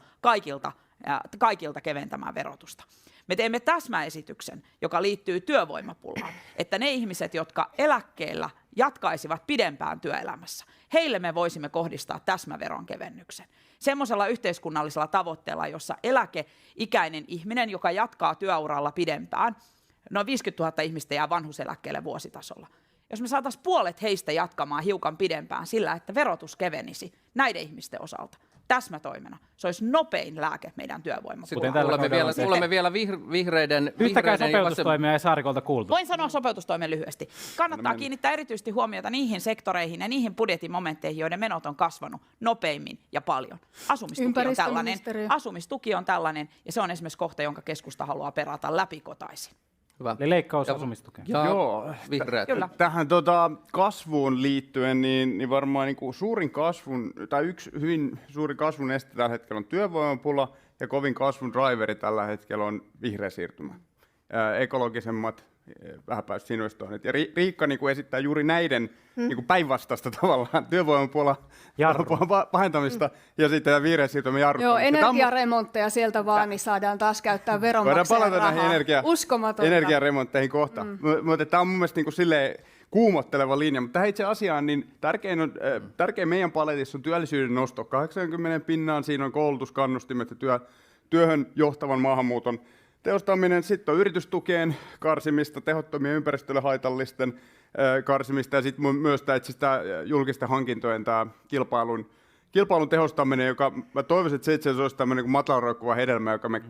kaikilta keventämään verotusta. Me teemme täsmäesityksen, joka liittyy työvoimapulaan, että ne ihmiset, jotka eläkkeellä jatkaisivat pidempään työelämässä, heille me voisimme kohdistaa täsmäveronkevennyksen. Semmoisella yhteiskunnallisella tavoitteella, jossa eläkeikäinen ihminen, joka jatkaa työuralla pidempään, noin 50 000 ihmistä jää vanhuuseläkkeelle vuositasolla. Jos me saataisiin puolet heistä jatkamaan hiukan pidempään sillä, että verotus kevenisi näiden ihmisten osalta täsmätoimena, se olisi nopein lääke meidän työvoimapulaan. Kuulemme vielä vihreiden... Yhtäkään sopeutustoimia ei Saarikolta kuultu. Voin sanoa sopeutustoimen lyhyesti. Kannattaa kiinnittää erityisesti huomiota niihin sektoreihin ja niihin budjetin momentteihin, joiden menot on kasvanut nopeimmin ja paljon. Asumistuki on tällainen, ja se on esimerkiksi kohta, jonka keskusta haluaa perata läpikotaisin. Hyvä. Eli leikkaus asumistukeen. Joo, Vihreät. Kyllä. Tähän kasvuun liittyen, niin varmaan niin kuin suurin kasvun, tai yksi hyvin suuri kasvun este tällä hetkellä on työvoimapula, ja kovin kasvun driveri tällä hetkellä on vihreä siirtymä. Ekologisemmat, vähäpäästöiset investoinnit. Ja Riikka niin kuin esittää juuri näiden niin kuin päinvastaista tavallaan työvoimapula pahentamista ja sitten vihreä siirtymä jarruttamista. Joo, energiaremontteja sieltä vaan, niin saadaan taas käyttää veronmaksajan rahaa. Voidaan palata Uskomatonta. energiaremontteihin kohta. Mutta tämä on mun mielestä niin kuin silleen kuumotteleva linja. Mutta tähän itse asiaan niin tärkein meidän paletissa on työllisyyden nosto 80%. Siinä on koulutuskannustimet ja työhön johtavan maahanmuuton tehostaminen, sitten on yritystukien karsimista, tehottomien ympäristölle haitallisten karsimista ja sitten myös tämä julkisten hankintojen tämä kilpailun tehostaminen, joka mä toivoisin, että se itse asiassa olisi tämmöinen kuin matalaroikkuva hedelmä, joka me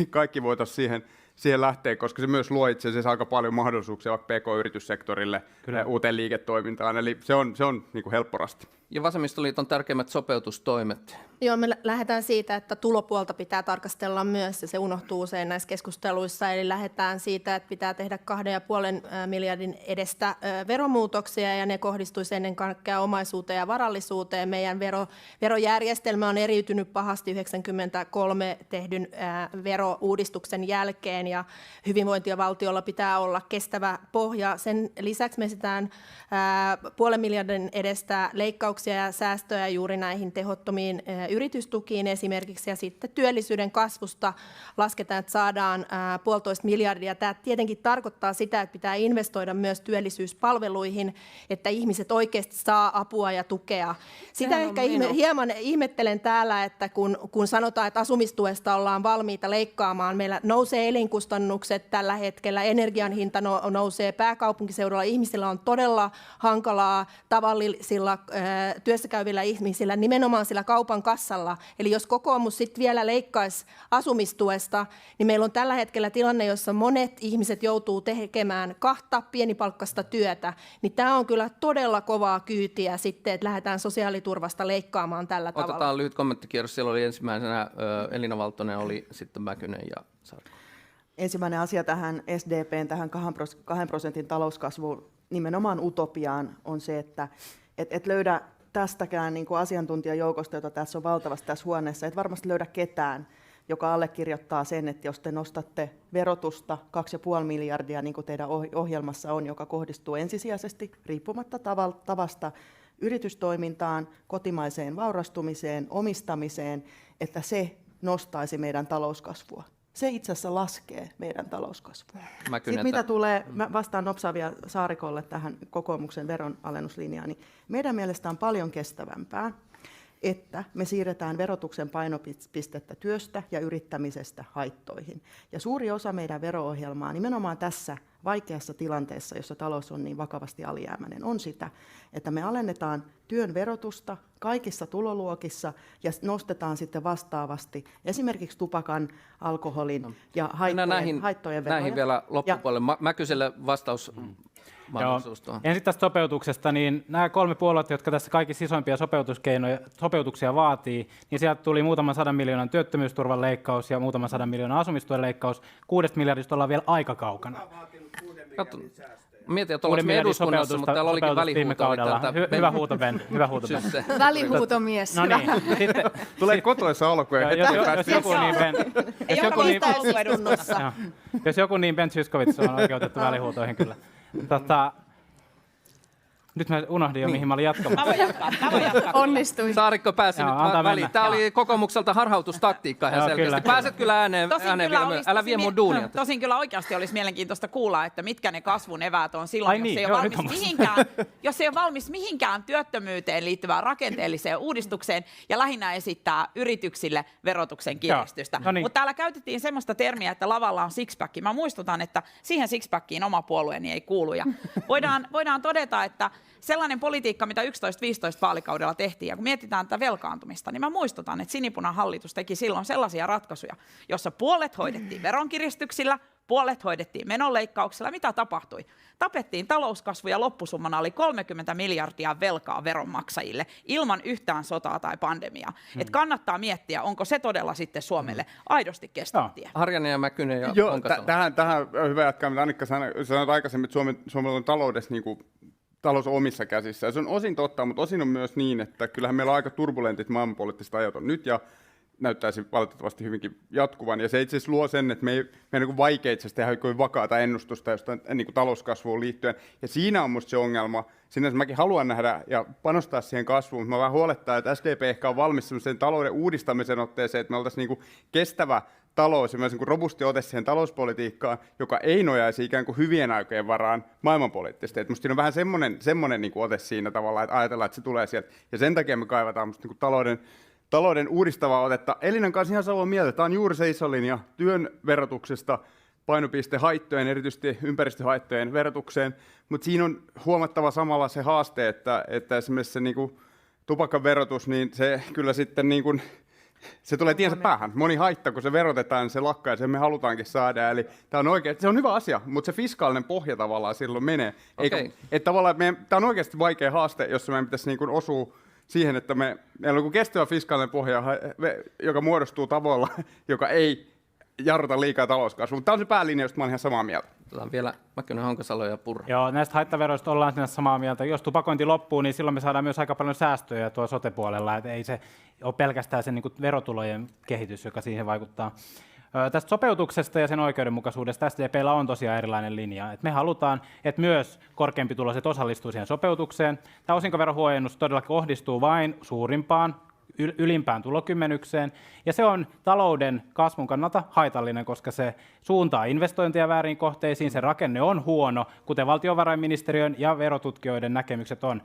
kaikki voitaisiin siihen lähteä, koska se myös luo itse asiassa aika paljon mahdollisuuksia vaikka PK-yrityssektorille uuteen liiketoimintaan, eli se on niin kuin helpporasti. Ja Vasemmistoliiton tärkeimmät sopeutustoimet. Joo, me lähdetään siitä, että tulopuolta pitää tarkastella myös, ja se unohtuu usein näissä keskusteluissa. Eli lähdetään siitä, että pitää tehdä 2,5 miljardin edestä veromuutoksia, ja ne kohdistuisi ennen kaikkea omaisuuteen ja varallisuuteen. Meidän verojärjestelmä on eriytynyt pahasti 1993 tehdyn verouudistuksen jälkeen, ja hyvinvointivaltiolla pitää olla kestävä pohja. Sen lisäksi me esitään 0,5 miljardin edestä leikkauksia leikkauksia ja säästöjä juuri näihin tehottomiin yritystukiin esimerkiksi, ja sitten työllisyyden kasvusta lasketaan, että saadaan 1,5 miljardia. Tämä tietenkin tarkoittaa sitä, että pitää investoida myös työllisyyspalveluihin, että ihmiset oikeasti saa apua ja tukea. Sitä ehkä hieman ihmettelen täällä, että kun sanotaan, että asumistuesta ollaan valmiita leikkaamaan, meillä nousee elinkustannukset tällä hetkellä, energian hinta nousee pääkaupunkiseudulla, ihmisillä on todella hankalaa tavallisilla työssäkäyvillä ihmisillä, nimenomaan sillä kaupan kassalla. Eli jos kokoomus sitten vielä leikkaisi asumistuesta, niin meillä on tällä hetkellä tilanne, jossa monet ihmiset joutuu tekemään 2 pienipalkkaista työtä, niin tämä on kyllä todella kovaa kyytiä sitten, että lähdetään sosiaaliturvasta leikkaamaan tällä tavalla. Otetaan lyhyt kommenttikierros. Siellä oli ensimmäisenä Elina Valtonen, oli sitten Mäkynen ja Saarikko. Ensimmäinen asia tähän SDP:n, tähän 2% talouskasvuun, nimenomaan utopiaan, on se, että et löydä tästäkään niin kuin asiantuntijajoukosta, jota tässä on valtavasti tässä huoneessa, et varmasti löydä ketään, joka allekirjoittaa sen, että jos te nostatte verotusta 2,5 miljardia, niin kuin teidän ohjelmassa on, joka kohdistuu ensisijaisesti riippumatta tavasta yritystoimintaan, kotimaiseen vaurastumiseen, omistamiseen, että se nostaisi meidän talouskasvua. Se itse asiassa laskee meidän talouskasvua. Sitten mitä tulee, mä vastaan nopsaavia Saarikolle tähän kokoomuksen veronalennuslinjaan, niin meidän mielestä on paljon kestävämpää, että me siirretään verotuksen painopistettä työstä ja yrittämisestä haittoihin. Ja suuri osa meidän vero-ohjelmaa nimenomaan tässä vaikeassa tilanteessa, jossa talous on niin vakavasti alijäämäinen, on sitä, että me alennetaan työn verotusta kaikissa tuloluokissa ja nostetaan sitten vastaavasti esimerkiksi tupakan, alkoholin ja haittojen veroja. Näihin vielä loppupuolelle. Mäkyselle vastaus. Ensin tästä sopeutuksesta, niin nämä 3 puoluetta, jotka tässä kaikissa isoimpia sopeutuksia vaatii, niin sieltä tuli muutaman 100 miljoonan työttömyysturvan leikkaus ja muutaman 100 miljoonan asumistuen leikkaus. 6 miljardista ollaan vielä aika kaukana. Mietin, että ollaanko me eduskunnassa, mutta täällä olikin välihuuto. Hyvä huuto, Ben. Hyvä huuto, Ben. Välihuutomies. No niin. Tulee kotoissa alkuun. Jos joku niin Ben Zyskowicz on oikeutettu välihuutoihin kyllä. Nyt mä unohdin jo, mihin mä olin jatkamassa. Mä voin jatkaa. Onnistui. Saarikko pääsi nyt väliin. Tämä oli kokoomukselta harhautustaktiikka ihan selkeästi. Kyllä. Pääset kyllä ääneen vielä. Älä vie mun duunia. Tosin kyllä oikeasti olisi mielenkiintoista kuulla, että mitkä ne kasvun eväät on silloin, jos ei ole valmis mihinkään työttömyyteen liittyvään rakenteelliseen uudistukseen ja lähinnä esittää yrityksille verotuksen kiristystä. No niin. Mutta täällä käytettiin semmoista termiä, että lavalla on sixpack. Mä muistutan, että siihen sixpackiin oma puolueeni ei kuulu. Ja voidaan todeta, että sellainen politiikka, mitä 11-15 vaalikaudella tehtiin, ja kun mietitään tätä velkaantumista, niin mä muistutan, että Sinipunan hallitus teki silloin sellaisia ratkaisuja, jossa puolet hoidettiin veronkiristyksillä, puolet hoidettiin menonleikkauksella. Mitä tapahtui? Tapettiin talouskasvu ja loppusummana oli 30 miljardia velkaa veronmaksajille ilman yhtään sotaa tai pandemiaa. Et kannattaa miettiä, onko se todella sitten Suomelle aidosti kestävä tie. Harjanne ja Mäkynen ja Honkasalo. Tähän on hyvä jatkaa, mitä Annikka sanoi aikaisemmin, että Suomella on taloudessa talous omissa käsissä. Ja se on osin totta, mutta osin on myös niin, että kyllähän meillä on aika turbulentit maailmanpoliittiset ajat on nyt ja näyttäisi valitettavasti hyvinkin jatkuvan. Ja se itse asiassa luo sen, että me ei niin vaikea itse asiassa tehdä kovin vakaata ennustusta jostain niin talouskasvuun liittyen. Ja siinä on musta se ongelma. Sinänsä mäkin haluan nähdä ja panostaa siihen kasvuun, mutta mä vähän huolettaa, että SDP ehkä on valmis sellaisen talouden uudistamisen otteeseen, että me oltaisiin niin kestävä talous ja myös niin robusti ote siihen talouspolitiikkaan, joka ei nojaisi ikään kuin hyvien aikojen varaan maailmanpoliittisesti. Et musta siinä on vähän semmoinen niin ote siinä tavalla, että ajatellaan, että se tulee sieltä. Ja sen takia me kaivataan musta niin talouden uudistavaa otetta. Elinan kanssa ihan samaa mieltä. Tämä on juuri se iso linja työn verotuksesta, painopiste haittojen, erityisesti ympäristöhaittojen verotukseen. Mutta siinä on huomattava samalla se haaste, että esimerkiksi se niin kuin tupakan verotus, niin se kyllä sitten niin kuin se tulee tiensä päähän. Moni haitta, kun se verotetaan, se lakkaa ja sen me halutaankin saada. Eli tämä on oikein, se on hyvä asia, mutta se fiskaalinen pohja tavallaan silloin menee. Okay. Tämä on oikeasti vaikea haaste, jossa meidän pitäisi niin kuin osua siihen, että meillä on kestävä fiskaalinen pohja, joka muodostuu tavoilla, joka ei jarruta liikaa talouskasvua. Tämä on se päälinja, josta mä olen ihan samaa mieltä. Otetaan vielä Mäkynen, Honkasalo ja Purra. Joo, näistä haittaveroista ollaan sinänsä samaa mieltä. Jos tupakointi loppuu, niin silloin me saadaan myös aika paljon säästöjä tuolla sote-puolella. Et ei se ole pelkästään se niin kuin verotulojen kehitys, joka siihen vaikuttaa. Tästä sopeutuksesta ja sen oikeudenmukaisuudesta SDP:llä on tosiaan erilainen linja. Et me halutaan, että myös korkeampituloiset osallistuu siihen sopeutukseen. Tämä osinkoverohuojennus todella kohdistuu vain suurimpaan, ylimpään tulokymmenykseen, ja se on talouden kasvun kannalta haitallinen, koska se suuntaa investointeja väärin kohteisiin, se rakenne on huono, kuten valtiovarainministeriön ja verotutkijoiden näkemykset on.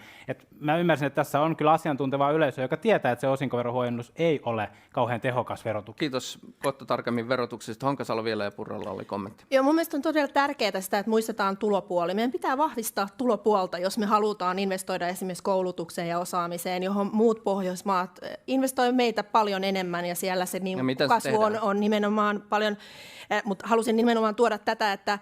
Mä ymmärsin, että tässä on kyllä asiantuntevaa yleisöä, joka tietää, että se osinkoverohuojennus ei ole kauhean tehokas verotuki. Kiitos Otto tarkemmin verotuksesta. Honkasalo vielä ja Purralla oli kommentti. Joo, mun mielestä on todella tärkeää sitä, että muistetaan tulopuoli. Meidän pitää vahvistaa tulopuolta, jos me halutaan investoida esimerkiksi koulutukseen ja osaamiseen, johon muut Pohjoismaat investoi meitä paljon enemmän, ja siellä se kasvu on nimenomaan paljon, mutta halusin nimenomaan tuoda tätä, että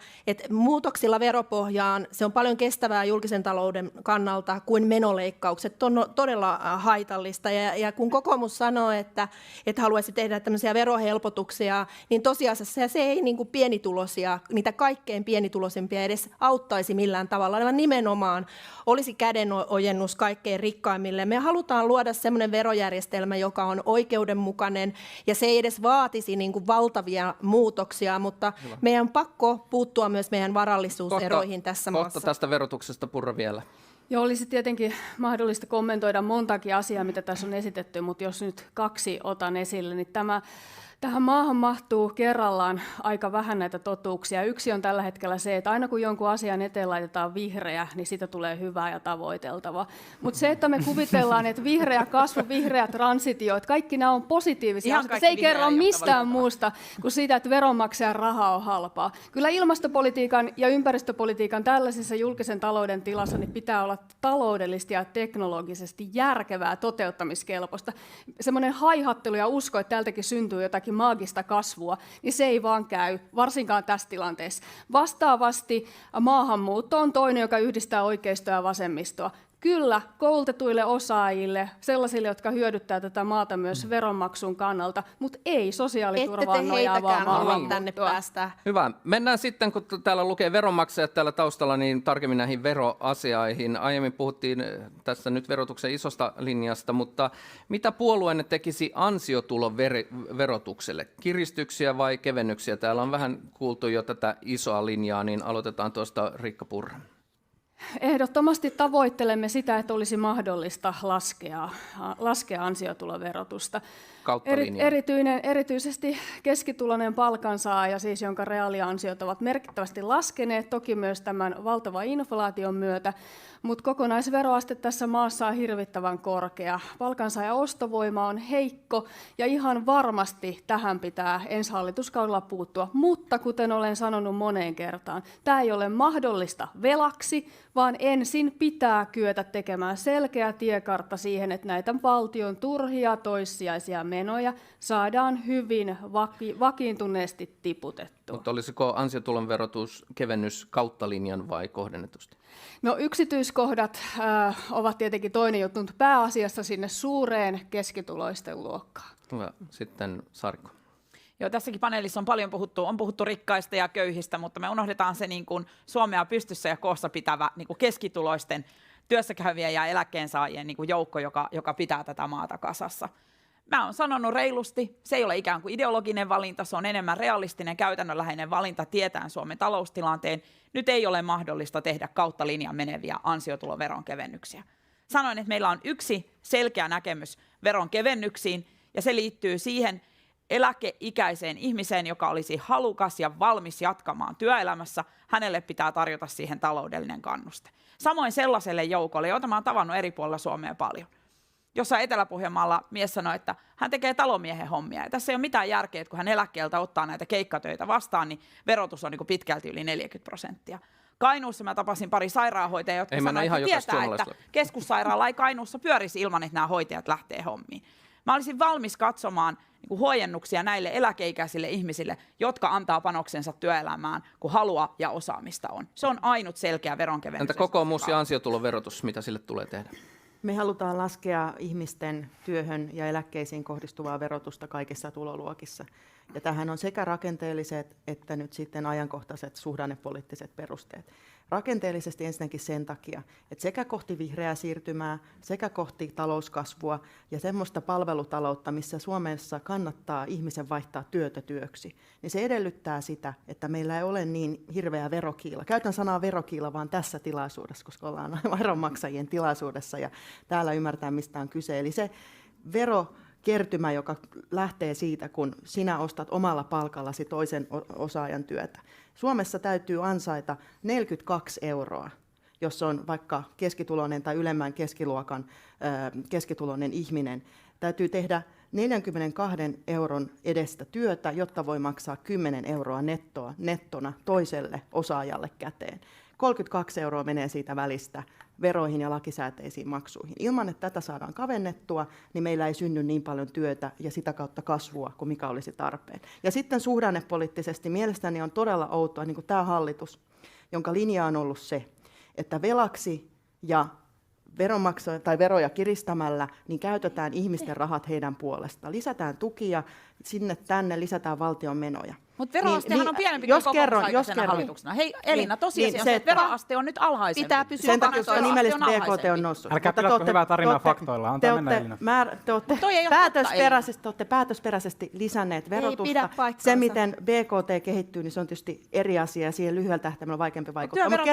muutoksilla veropohjaan se on paljon kestävää julkisen talouden kannalta kuin menoleikkaukset. On todella haitallista, ja kun kokoomus sanoo, että haluaisi tehdä tämmöisiä verohelpotuksia, niin tosiasiassa se ei niin kuin pienituloisia, niitä kaikkein pienituloisimpia edes auttaisi millään tavalla, vaan nimenomaan olisi kädenojennus kaikkein rikkaimmille. Me halutaan luoda semmoinen verojärjestelmä, joka on oikeudenmukainen, ja se ei edes vaatisi niin kuin valtavia muutoksia, mutta meidän on pakko puuttua myös meidän varallisuuseroihin tässä maassa. Kohta tästä verotuksesta, Purra, vielä. Joo, olisi tietenkin mahdollista kommentoida montakin asiaa, mitä tässä on esitetty, mutta jos nyt 2 otan esille, niin tähän maahan mahtuu kerrallaan aika vähän näitä totuuksia. Yksi on tällä hetkellä se, että aina kun jonkun asian eteen laitetaan vihreä, niin siitä tulee hyvää ja tavoiteltavaa. Mutta se, että me kuvitellaan, että vihreä kasvu, vihreä transitio, että kaikki nämä on positiivisia, se ei kerro mistään muusta kuin siitä, että veronmaksajan raha on halpaa. Kyllä ilmastopolitiikan ja ympäristöpolitiikan tällaisessa julkisen talouden tilassa niin pitää olla taloudellisesti ja teknologisesti järkevää, toteuttamiskelpoista. Semmoinen haihattelu ja usko, että täältäkin syntyy jotakin maagista kasvua, niin se ei vaan käy, varsinkaan tässä tilanteessa. Vastaavasti maahanmuutto on toinen, joka yhdistää oikeistoa ja vasemmistoa. Kyllä, koulutetuille osaajille, sellaisille, jotka hyödyttää tätä maata myös veronmaksun kannalta, mutta ei sosiaaliturvaan nojaavaa maahanmuuttoa. Tänne päästä. Hyvä. Mennään sitten, kun täällä lukee veronmaksajat täällä taustalla, niin tarkemmin näihin veroasiaihin. Aiemmin puhuttiin tässä nyt verotuksen isosta linjasta, mutta mitä puolueenne tekisi ansiotulon verotukselle? Kiristyksiä vai kevennyksiä? Täällä on vähän kuultu jo tätä isoa linjaa, niin aloitetaan tuosta Riikka Purra. Ehdottomasti tavoittelemme sitä, että olisi mahdollista laskea ansiotuloverotusta. Erityisesti keskituloinen palkansaaja, siis jonka reaaliansiot ovat merkittävästi laskeneet, toki myös tämän valtavan inflaation myötä, mutta kokonaisveroaste tässä maassa on hirvittävän korkea. Palkansaajan ostovoima on heikko, ja ihan varmasti tähän pitää ensi hallituskaudella puuttua. Mutta kuten olen sanonut moneen kertaan, tämä ei ole mahdollista velaksi, vaan ensin pitää kyetä tekemään selkeä tiekartta siihen, että näitä valtion turhia toissijaisia menoja saadaan hyvin vakiintuneesti tiputettua. Mutta olisiko ansiotulon verotus kevennys kautta linjan vai kohdennetusti? No yksityiskohdat ovat tietenkin toinen juttu, mutta pääasiassa sinne suureen keskituloisten luokkaan. Hyvä. Sitten Saarikko. Joo, tässäkin paneelissa on puhuttu rikkaista ja köyhistä, mutta me unohdetaan se niin kuin Suomea pystyssä ja koossa pitävä niin kuin keskituloisten työssäkäyvien ja eläkkeensaajien niin kuin joukko, joka pitää tätä maata kasassa. Mä oon sanonut reilusti, se ei ole ikään kuin ideologinen valinta, se on enemmän realistinen, käytännönläheinen valinta tietäen Suomen taloustilanteen. Nyt ei ole mahdollista tehdä kautta linjan meneviä ansiotuloveron kevennyksiä. Sanoin, että meillä on yksi selkeä näkemys veron kevennyksiin, ja se liittyy siihen eläkeikäiseen ihmiseen, joka olisi halukas ja valmis jatkamaan työelämässä. Hänelle pitää tarjota siihen taloudellinen kannuste. Samoin sellaiselle joukolle, jota mä oon tavannut eri puolilla Suomea paljon. Jossain Etelä-Pohjanmaalla mies sanoi, että hän tekee talonmiehen hommia. Ja tässä ei ole mitään järkeä, että kun hän eläkkeeltä ottaa näitä keikkatöitä vastaan, niin verotus on niin kuin pitkälti yli 40%. Kainuussa mä tapasin pari sairaanhoitajaa, jotka sanoivat, että tietää, että keskussairaala ei Kainuussa pyörisi ilman, että nämä hoitajat lähtee hommiin. Mä olisin valmis katsomaan niin kuin huojennuksia näille eläkeikäisille ihmisille, jotka antaa panoksensa työelämään, kun halua ja osaamista on. Se on ainut selkeä veronkevennys. Entä kokoomus ja ansiotuloverotus, mitä sille tulee tehdä? Me halutaan laskea ihmisten työhön ja eläkkeisiin kohdistuvaa verotusta kaikissa tuloluokissa. Ja tähän on sekä rakenteelliset että nyt sitten ajankohtaiset suhdannepoliittiset perusteet. Rakenteellisesti ensinnäkin sen takia, että sekä kohti vihreää siirtymää, sekä kohti talouskasvua ja semmoista palvelutaloutta, missä Suomessa kannattaa ihmisen vaihtaa työtä työksi, niin se edellyttää sitä, että meillä ei ole niin hirveä verokiila. Käytän sanaa verokiila vaan tässä tilaisuudessa, koska ollaan veronmaksajien tilaisuudessa ja täällä ymmärtää, mistä on kyse. Eli se verokertymä, joka lähtee siitä, kun sinä ostat omalla palkallasi toisen osaajan työtä. Suomessa täytyy ansaita 42 €, jos on vaikka keskituloinen tai ylemmän keskiluokan keskituloinen ihminen. Täytyy tehdä 42 € edestä työtä, jotta voi maksaa 10 € nettona toiselle osaajalle käteen. 32 € menee siitä välistä veroihin ja lakisääteisiin maksuihin. Ilman, että tätä saadaan kavennettua, niin meillä ei synny niin paljon työtä ja sitä kautta kasvua kuin mikä olisi tarpeen. Ja sitten suhdannepoliittisesti mielestäni on todella outoa, niin kuin tämä hallitus, jonka linja on ollut se, että velaksi ja veroja kiristämällä, niin käytetään ihmisten rahat heidän puolestaan. Lisätään tukia, sinne tänne lisätään valtion menoja. Mutta veroastehan on pienempi kuin kokoomusaikaisena kerron. hallituksena. Hei Elina, tosiasia on se, että veroaste on nyt alhaisempi. Pitää pysyä Sen takia, että nimelliset BKT on noussut. Älkää pilkko hyvää tarinaa faktoilla. Antaa mennä, Elina. Te olette päätösperäisesti lisänneet verotusta. Se, miten BKT kehittyy, niin se on tietysti eri asia ja siihen lyhyellä tähtäimellä on vaikeampi vaikuttaa. Mutta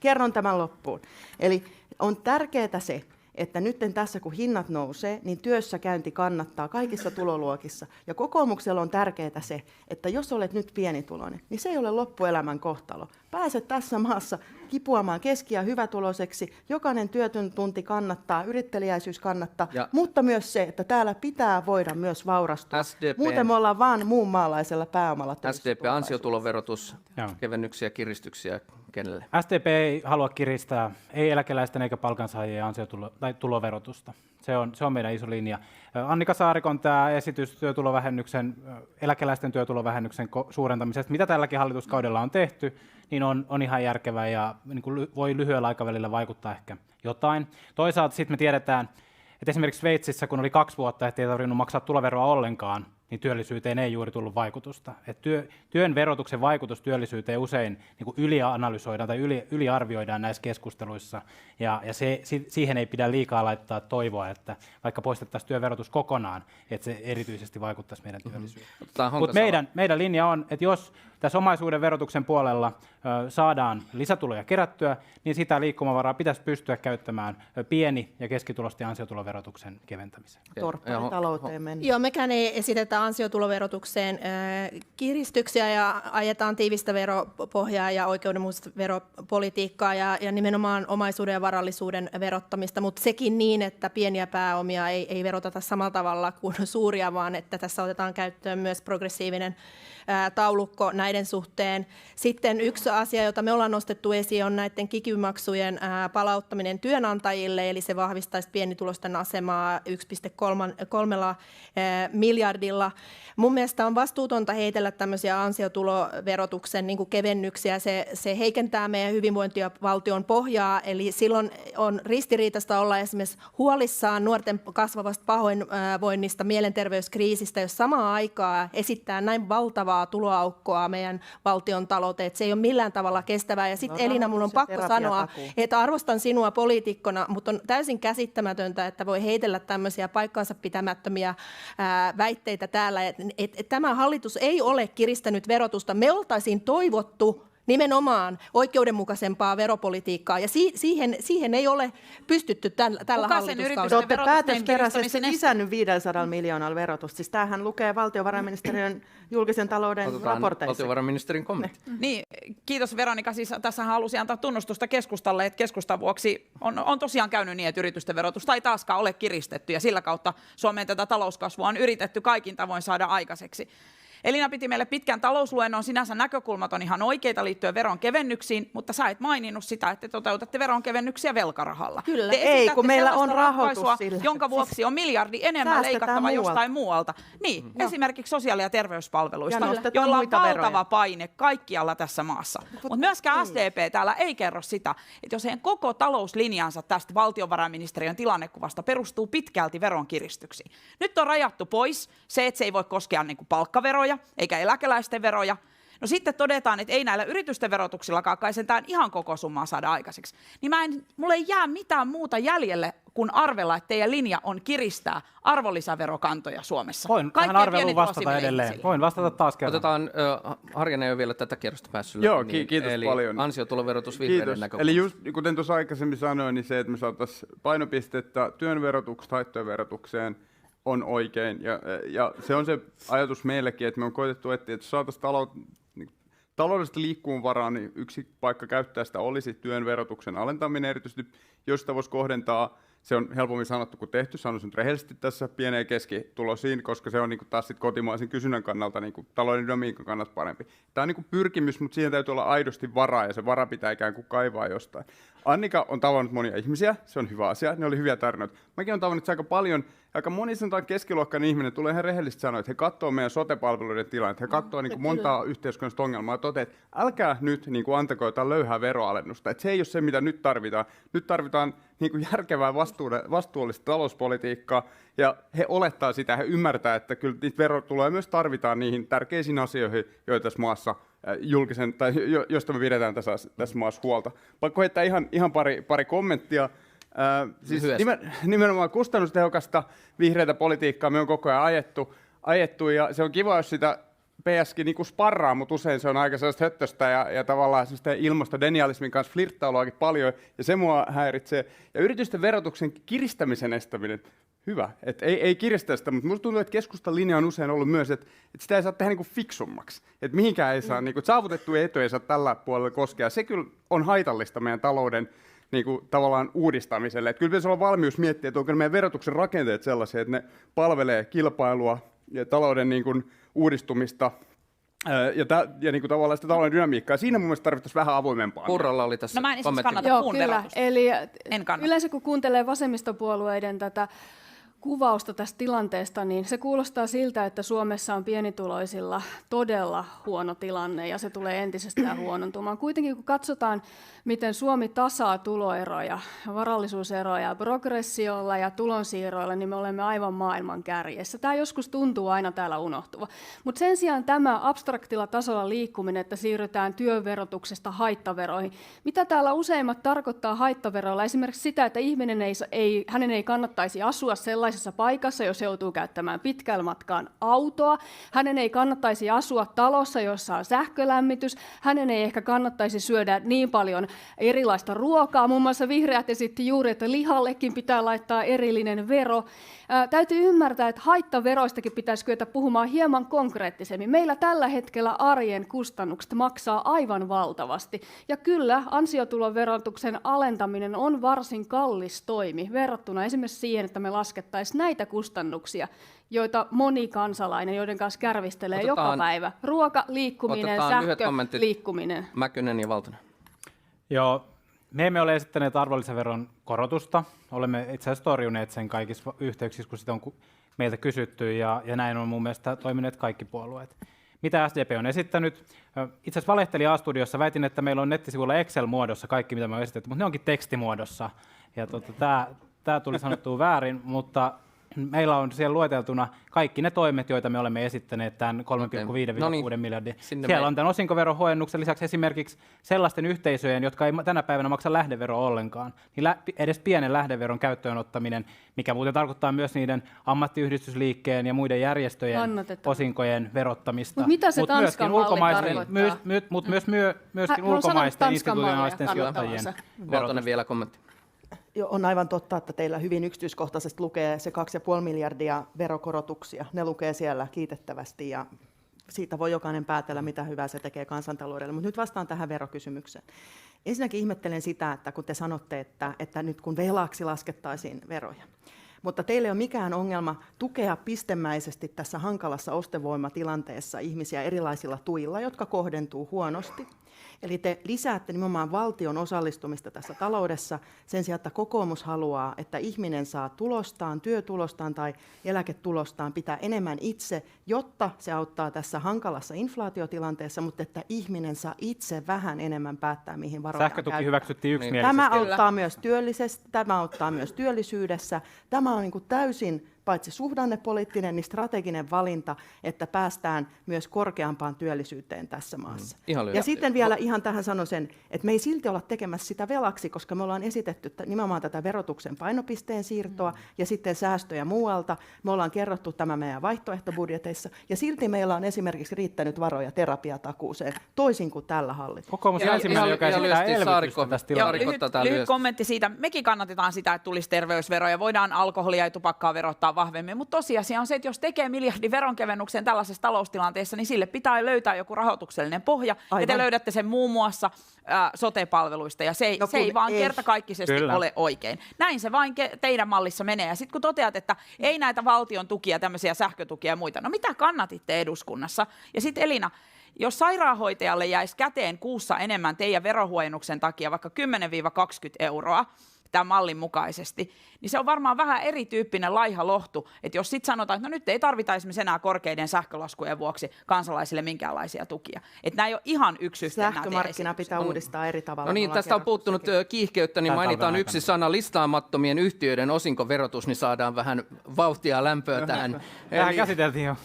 kerron tämän loppuun. Eli on tärkeää se, että nyt tässä kun hinnat nousee, niin työssäkäynti kannattaa kaikissa tuloluokissa. Ja kokoomuksella on tärkeää se, että jos olet nyt pienituloinen, niin se ei ole loppuelämän kohtalo. Pääset tässä maassa kipuamaan keski- ja hyvätuloiseksi. Jokainen työtön tunti kannattaa, yritteliäisyys kannattaa, mutta myös se, että täällä pitää voida myös vaurastua. Muuten me ollaan vaan muun maalaisella pääomalla. SDP, ansiotuloverotus, kevennyksiä, kiristyksiä kenelle? SDP ei halua kiristää, ei eläkeläisten eikä palkansaajien tuloverotusta. Se on meidän iso linja. Annika Saarikon tämä esitys eläkeläisten työtulovähennyksen suurentamisesta, mitä tälläkin hallituskaudella on tehty, niin on ihan järkevä ja niin kuin voi lyhyellä aikavälillä vaikuttaa ehkä jotain. Toisaalta sitten me tiedetään, että esimerkiksi Sveitsissä, kun oli 2 vuotta, ettei tarvinnut maksaa tuloveroa ollenkaan, niin työllisyyteen ei juuri tullut vaikutusta. Et työn verotuksen vaikutus työllisyyteen usein niin kuin ylianalysoidaan tai yliarvioidaan näissä keskusteluissa, ja siihen ei pidä liikaa laittaa toivoa, että vaikka poistettaisiin työverotus kokonaan, että se erityisesti vaikuttaisi meidän työllisyyteen. Mutta meidän linja on, että jos tässä omaisuuden verotuksen puolella saadaan lisätuloja kerättyä, niin sitä liikkumavaraa pitäisi pystyä käyttämään pieni- ja keskituloisten ansiotuloverotuksen keventämiseen. Torpparitalouteen mennään. Joo, mekään ei esitetä ansiotuloverotukseen kiristyksiä ja ajetaan tiivistä veropohjaa ja oikeudenmukaista veropolitiikkaa ja nimenomaan omaisuuden ja varallisuuden verottamista, mutta sekin niin, että pieniä pääomia ei veroteta samalla tavalla kuin suuria, vaan että tässä otetaan käyttöön myös progressiivinen taulukko näiden suhteen. Sitten yksi asia, jota me ollaan nostettu esiin, on näiden kiky-maksujen palauttaminen työnantajille, eli se vahvistaisi pienituloisten asemaa 1,3 miljardilla. Mun mielestä on vastuutonta heitellä tämmöisiä ansiotuloverotuksen niin kuin kevennyksiä. Se heikentää meidän hyvinvointivaltion pohjaa, eli silloin on ristiriitaista olla esimerkiksi huolissaan nuorten kasvavasta pahoinvoinnista, mielenterveyskriisistä, jos samaan aikaan esittää näin valtavaa tuloaukkoa meidän valtion talouteen, että se ei ole millään tavalla kestävää. Ja sitten Elina, mun on pakko sanoa, että arvostan sinua poliitikkona, mutta on täysin käsittämätöntä, että voi heitellä tämmöisiä paikkaansa pitämättömiä väitteitä täällä. Tämä hallitus ei ole kiristänyt verotusta. Me oltaisiin toivottu nimenomaan oikeudenmukaisempaa veropolitiikkaa, ja siihen ei ole pystytty tällä hallituskaudella. Te olette päätösperäisesti lisännyt 500 miljoonalla verotusta. Siis tämähän lukee valtiovarainministeriön julkisen talouden raporteissa. Valtiovarainministerin kommentti. Niin, kiitos Veronika. Siis tässä halusin antaa tunnustusta keskustalle, että keskustan vuoksi on tosiaan käynyt niin, että yritysten verotusta ei taaskaan ole kiristetty, ja sillä kautta Suomeen tätä talouskasvua on yritetty kaikin tavoin saada aikaiseksi. Elina piti meille pitkän talousluennon, sinänsä näkökulmat on ihan oikeita liittyen veronkevennyksiin, mutta sä et maininnut sitä, että te toteutatte veronkevennyksiä velkarahalla. Kyllä. Ei, kun meillä on rahoitus sille. Jonka vuoksi on miljardi enemmän leikattava jostain muualta. Niin, esimerkiksi sosiaali- ja terveyspalveluista, joilla on valtava paine kaikkialla tässä maassa. Mutta myöskään SDP täällä ei kerro sitä, että jos heidän koko talouslinjansa tästä valtiovarainministeriön tilannekuvasta perustuu pitkälti veronkiristyksiin. Nyt on rajattu pois se, että se ei voi koskea niin kuin palkkaveroja eikä eläkeläisten veroja. No sitten todetaan, että ei näillä yritysten verotuksillakaan kai sentään ihan koko summaa saada aikaiseksi. Niin mulle ei jää mitään muuta jäljelle kuin arvella, että teidän linja on kiristää arvonlisäverokantoja Suomessa. Voin tähän arveluun vastata edelleen. Ihmisille. Voin vastata taas kerran. Otetaan, Harjanne ei ole vielä tätä kierrosta päässyt Joo, läpi, kiitos eli paljon. ansiotuloverotus vihreiden Kiitos. näkökulmasta. Eli just kuten tuossa aikaisemmin sanoin, niin se, että me saataisiin painopistettä työn verotuksesta haittojen verotukseen on oikein. Ja se on se ajatus meillekin, että me on koetettu etsiä, että saataisiin taloudellisesti liikkumavaraan, niin yksi paikka käyttää sitä olisi työn verotuksen alentaminen, erityisesti jos sitä voisi kohdentaa. Se on helpommin sanottu kuin tehty, sanoisin nyt rehellisesti tässä pieneen ja keskituloisiin, koska se on niin kuin taas sit kotimaisen kysynnän kannalta, niin kuin talouden dynamiikan kannalta parempi. Tämä on niin kuin pyrkimys, mutta siihen täytyy olla aidosti varaa, ja se vara pitää ikään kuin kaivaa jostain. Annika on tavannut monia ihmisiä, se on hyvä asia, ne oli hyviä tarinoita. Mäkin olen tavannut aika paljon, aika moni sanotaan keskiluokkainen ihminen tulee ihan rehellisesti sanoa, että he katsoo meidän sote-palveluiden tilannetta, he katsoo niin kuin montaa yhteiskunnallista ongelmaa ja toteaa, että älkää nyt niin kuin antako jotain löyhää veroalennusta, että se ei ole se, mitä nyt tarvitaan. Nyt tarvitaan niin kuin järkevää vastuullista talouspolitiikkaa, ja he olettaa sitä, he ymmärtää, että kyllä niitä verotuloja myös tarvitaan niihin tärkeisiin asioihin, joita tässä maassa josta me pidetään tässä maassa huolta. Pakko heittää ihan pari kommenttia. Siis nimenomaan kustannustehokasta vihreätä politiikkaa me on koko ajan ajettu ja se on kiva, jos sitä PSkin niin sparraa, mutta usein se on aika sellaista höttöstä ja tavallaan ilmastodenialismin kanssa flirttailua aika paljon, ja se mua häiritsee. Ja yritysten verotuksen kiristämisen estäminen, hyvä, että ei kiristä sitä, mutta minusta tuntuu, että keskustan linja on usein ollut myös, että sitä ei saa tehdä niin kuin fiksummaksi, että mihinkään ei saa, niin kuin, saavutettuja etuja ei saa tällä puolella koskea. Se kyllä on haitallista meidän talouden niin kuin, tavallaan uudistamiselle. Että kyllä pitäisi olla valmius miettiä, että onko meidän verotuksen rakenteet sellaisia, että ne palvelee kilpailua ja talouden niin kuin, uudistumista ja niin kuin tavallaan sitä talouden dynamiikkaa. Siinä mun mielestä tarvittaisiin vähän avoimempaa. Purralla oli tässä No mä en esimerkiksi kommentti. kannata Joo, puun kyllä. verotusta. Eli En kannata. yleensä kun kuuntelee vasemmistopuolueiden tätä kuvausta tästä tilanteesta, niin se kuulostaa siltä, että Suomessa on pienituloisilla todella huono tilanne ja se tulee entisestään huonontumaan. Kuitenkin kun katsotaan, miten Suomi tasaa tuloeroja, varallisuuseroja progressiolla ja tulonsiirroilla, niin me olemme aivan maailman kärjessä. Tämä joskus tuntuu aina täällä unohtuva. Mutta sen sijaan tämä abstraktilla tasolla liikkuminen, että siirrytään työn verotuksesta haittaveroihin. Mitä täällä useimmat tarkoittaa haittaveroilla? Esimerkiksi sitä, että hänen ei kannattaisi asua sellaisessa paikassa, jos joutuu käyttämään pitkällä matkaan autoa. Hänen ei kannattaisi asua talossa, jossa on sähkölämmitys. Hänen ei ehkä kannattaisi syödä niin paljon erilaista ruokaa. Muun muassa vihreät esitti juuri, että lihallekin pitää laittaa erillinen vero. Täytyy ymmärtää, että haittaveroistakin pitäisi kyetä puhumaan hieman konkreettisemmin. Meillä tällä hetkellä arjen kustannukset maksaa aivan valtavasti. Ja kyllä, ansiotuloverotuksen alentaminen on varsin kallis toimi verrattuna esimerkiksi siihen, että me laskettaisiin näitä kustannuksia, joita moni kansalainen, joiden kanssa kärvistelee joka päivä. Ruoka, liikkuminen, sähkö, liikkuminen. Mäkynen ja Valtonen. Joo, me emme ole esittäneet arvonlisäveron korotusta. Olemme itse asiassa torjuneet sen kaikissa yhteyksissä, kun sitä on meiltä kysytty, ja näin on mun mielestä toimineet kaikki puolueet. Mitä SDP on esittänyt? Itse asiassa valehtelin A-studiossa, väitin, että meillä on nettisivuilla Excel-muodossa kaikki, mitä me on esitetty, mutta ne onkin tekstimuodossa. Ja tämä tuli sanottua väärin, mutta meillä on siellä lueteltuna kaikki ne toimet, joita me olemme esittäneet tämän 3,5-6 miljardia. Siellä on tämän osinkoveron huojennuksen lisäksi esimerkiksi sellaisten yhteisöjen, jotka ei tänä päivänä maksa lähdeveroa ollenkaan, niin edes pienen lähdeveron käyttöön ottaminen, mikä muuten tarkoittaa myös niiden ammattiyhdistysliikkeen ja muiden järjestöjen osinkojen verottamista. Mutta mitä se Tanskan malli tarkoittaa? Mutta myöskin ulkomaisten institutionaalisten sijoittajien Valtonen vielä kommentti. On aivan totta, että teillä hyvin yksityiskohtaisesti lukee se 2,5 miljardia verokorotuksia. Ne lukee siellä kiitettävästi ja siitä voi jokainen päätellä, mitä hyvää se tekee kansantaloudelle. Mutta nyt vastaan tähän verokysymykseen. Ensinnäkin ihmettelen sitä, että kun te sanotte, että nyt kun velaksi laskettaisiin veroja. Mutta teille ei ole mikään ongelma tukea pistemäisesti tässä hankalassa ostovoimatilanteessa ihmisiä erilaisilla tuilla, jotka kohdentuu huonosti. Eli te lisäätte nimenomaan valtion osallistumista tässä taloudessa sen sijaan, että kokoomus haluaa, että ihminen saa tulostaan, työtulostaan tai eläketulostaan pitää enemmän itse, jotta se auttaa tässä hankalassa inflaatiotilanteessa, mutta että ihminen saa itse vähän enemmän päättää, mihin varoja Sähkötuki hyväksyttiin yksimielisesti. Tämä auttaa myös tämä auttaa myös työllisyydessä. Tämä on niin kuin täysin paitsi suhdannepoliittinen, niin strateginen valinta, että päästään myös korkeampaan työllisyyteen tässä maassa. Ja sitten vielä ihan tähän sanon sen, että me ei silti olla tekemässä sitä velaksi, koska me ollaan esitetty nimenomaan tätä verotuksen painopisteen siirtoa ja sitten säästöjä muualta. Me ollaan kerrottu tämä meidän vaihtoehtobudjeteissa, ja silti meillä on esimerkiksi riittänyt varoja terapiatakuuseen, toisin kuin tällä hallituksella. Kokoomus on ensimmäinen, joka esittää elvytystä tästä tilanteesta. Lyhyt kommentti siitä. Mekin kannatetaan sitä, että tulisi terveysveroja. Voidaan alkoholia ja tupakkaa verottaa vahvemmin, mutta tosiasia on se, että jos tekee miljardin veronkevennyksen tällaisessa taloustilanteessa, niin sille pitää löytää joku rahoituksellinen pohja. Aivan. Ja te löydätte sen muun muassa sote-palveluista, ja se ei vaan kertakaikkisesti ole oikein. Näin se vain teidän mallissa menee. Ja sitten kun toteat, että ei näitä valtion tukia, tämmöisiä sähkötukia ja muita, no mitä kannatitte eduskunnassa? Ja sitten Elina, jos sairaanhoitajalle jäisi käteen kuussa enemmän teidän verohuojennuksen takia vaikka 10-20 euroa tämän mallin mukaisesti, niin se on varmaan vähän erityyppinen laiha lohtu, että jos sitten sanotaan, että no nyt ei tarvita esimerkiksi enää korkeiden sähkölaskujen vuoksi kansalaisille minkäänlaisia tukia. Että nämä ei ole ihan yksi yhteen. Sähkömarkkina pitää uudistaa eri tavalla. No niin, tästä on puuttunut kiihkeyttä, niin mainitaan yksi sana, listaamattomien yhtiöiden osinkoverotus, niin saadaan vähän vauhtia ja lämpöä tähän. Tähän käsiteltiin jo.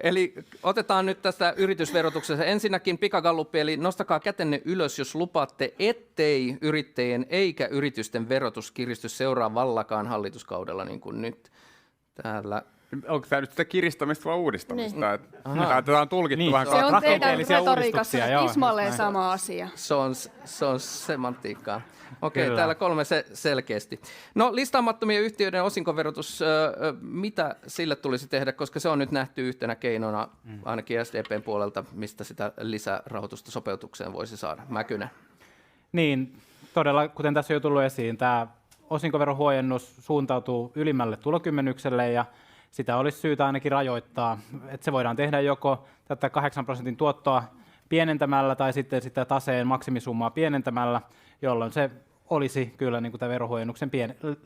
Eli otetaan nyt tästä yritysverotuksesta. Ensinnäkin pikagalluppi, eli nostakaa kätenne ylös, jos lupaatte, ettei yrittäjien eikä yritysten verotus kiristy seuraavallakaan hallituskaudella, niin kuin nyt täällä. Onko tämä nyt sitä kiristämistä vai uudistamista? Niin. Tätä on tulkittu vähän. Se on teidän retoriikassa tismalleen sama asia. Se on semantiikkaa. Okei, täällä 3 selkeästi. No, listaamattomien yhtiöiden osinkoverotus, mitä sille tulisi tehdä, koska se on nyt nähty yhtenä keinona ainakin SDPn puolelta, mistä sitä lisärahoitusta sopeutukseen voisi saada. Mäkynen. Niin, todella, kuten tässä on jo tullut esiin, tämä osinkoverohuojennus suuntautuu ylimmälle tulokymmenykselle, ja sitä olisi syytä ainakin rajoittaa. Että se voidaan tehdä joko tätä 8% tuottoa pienentämällä tai sitten sitä taseen maksimisummaa pienentämällä, jolloin se olisi kyllä niin kuin tämä verohuojennuksen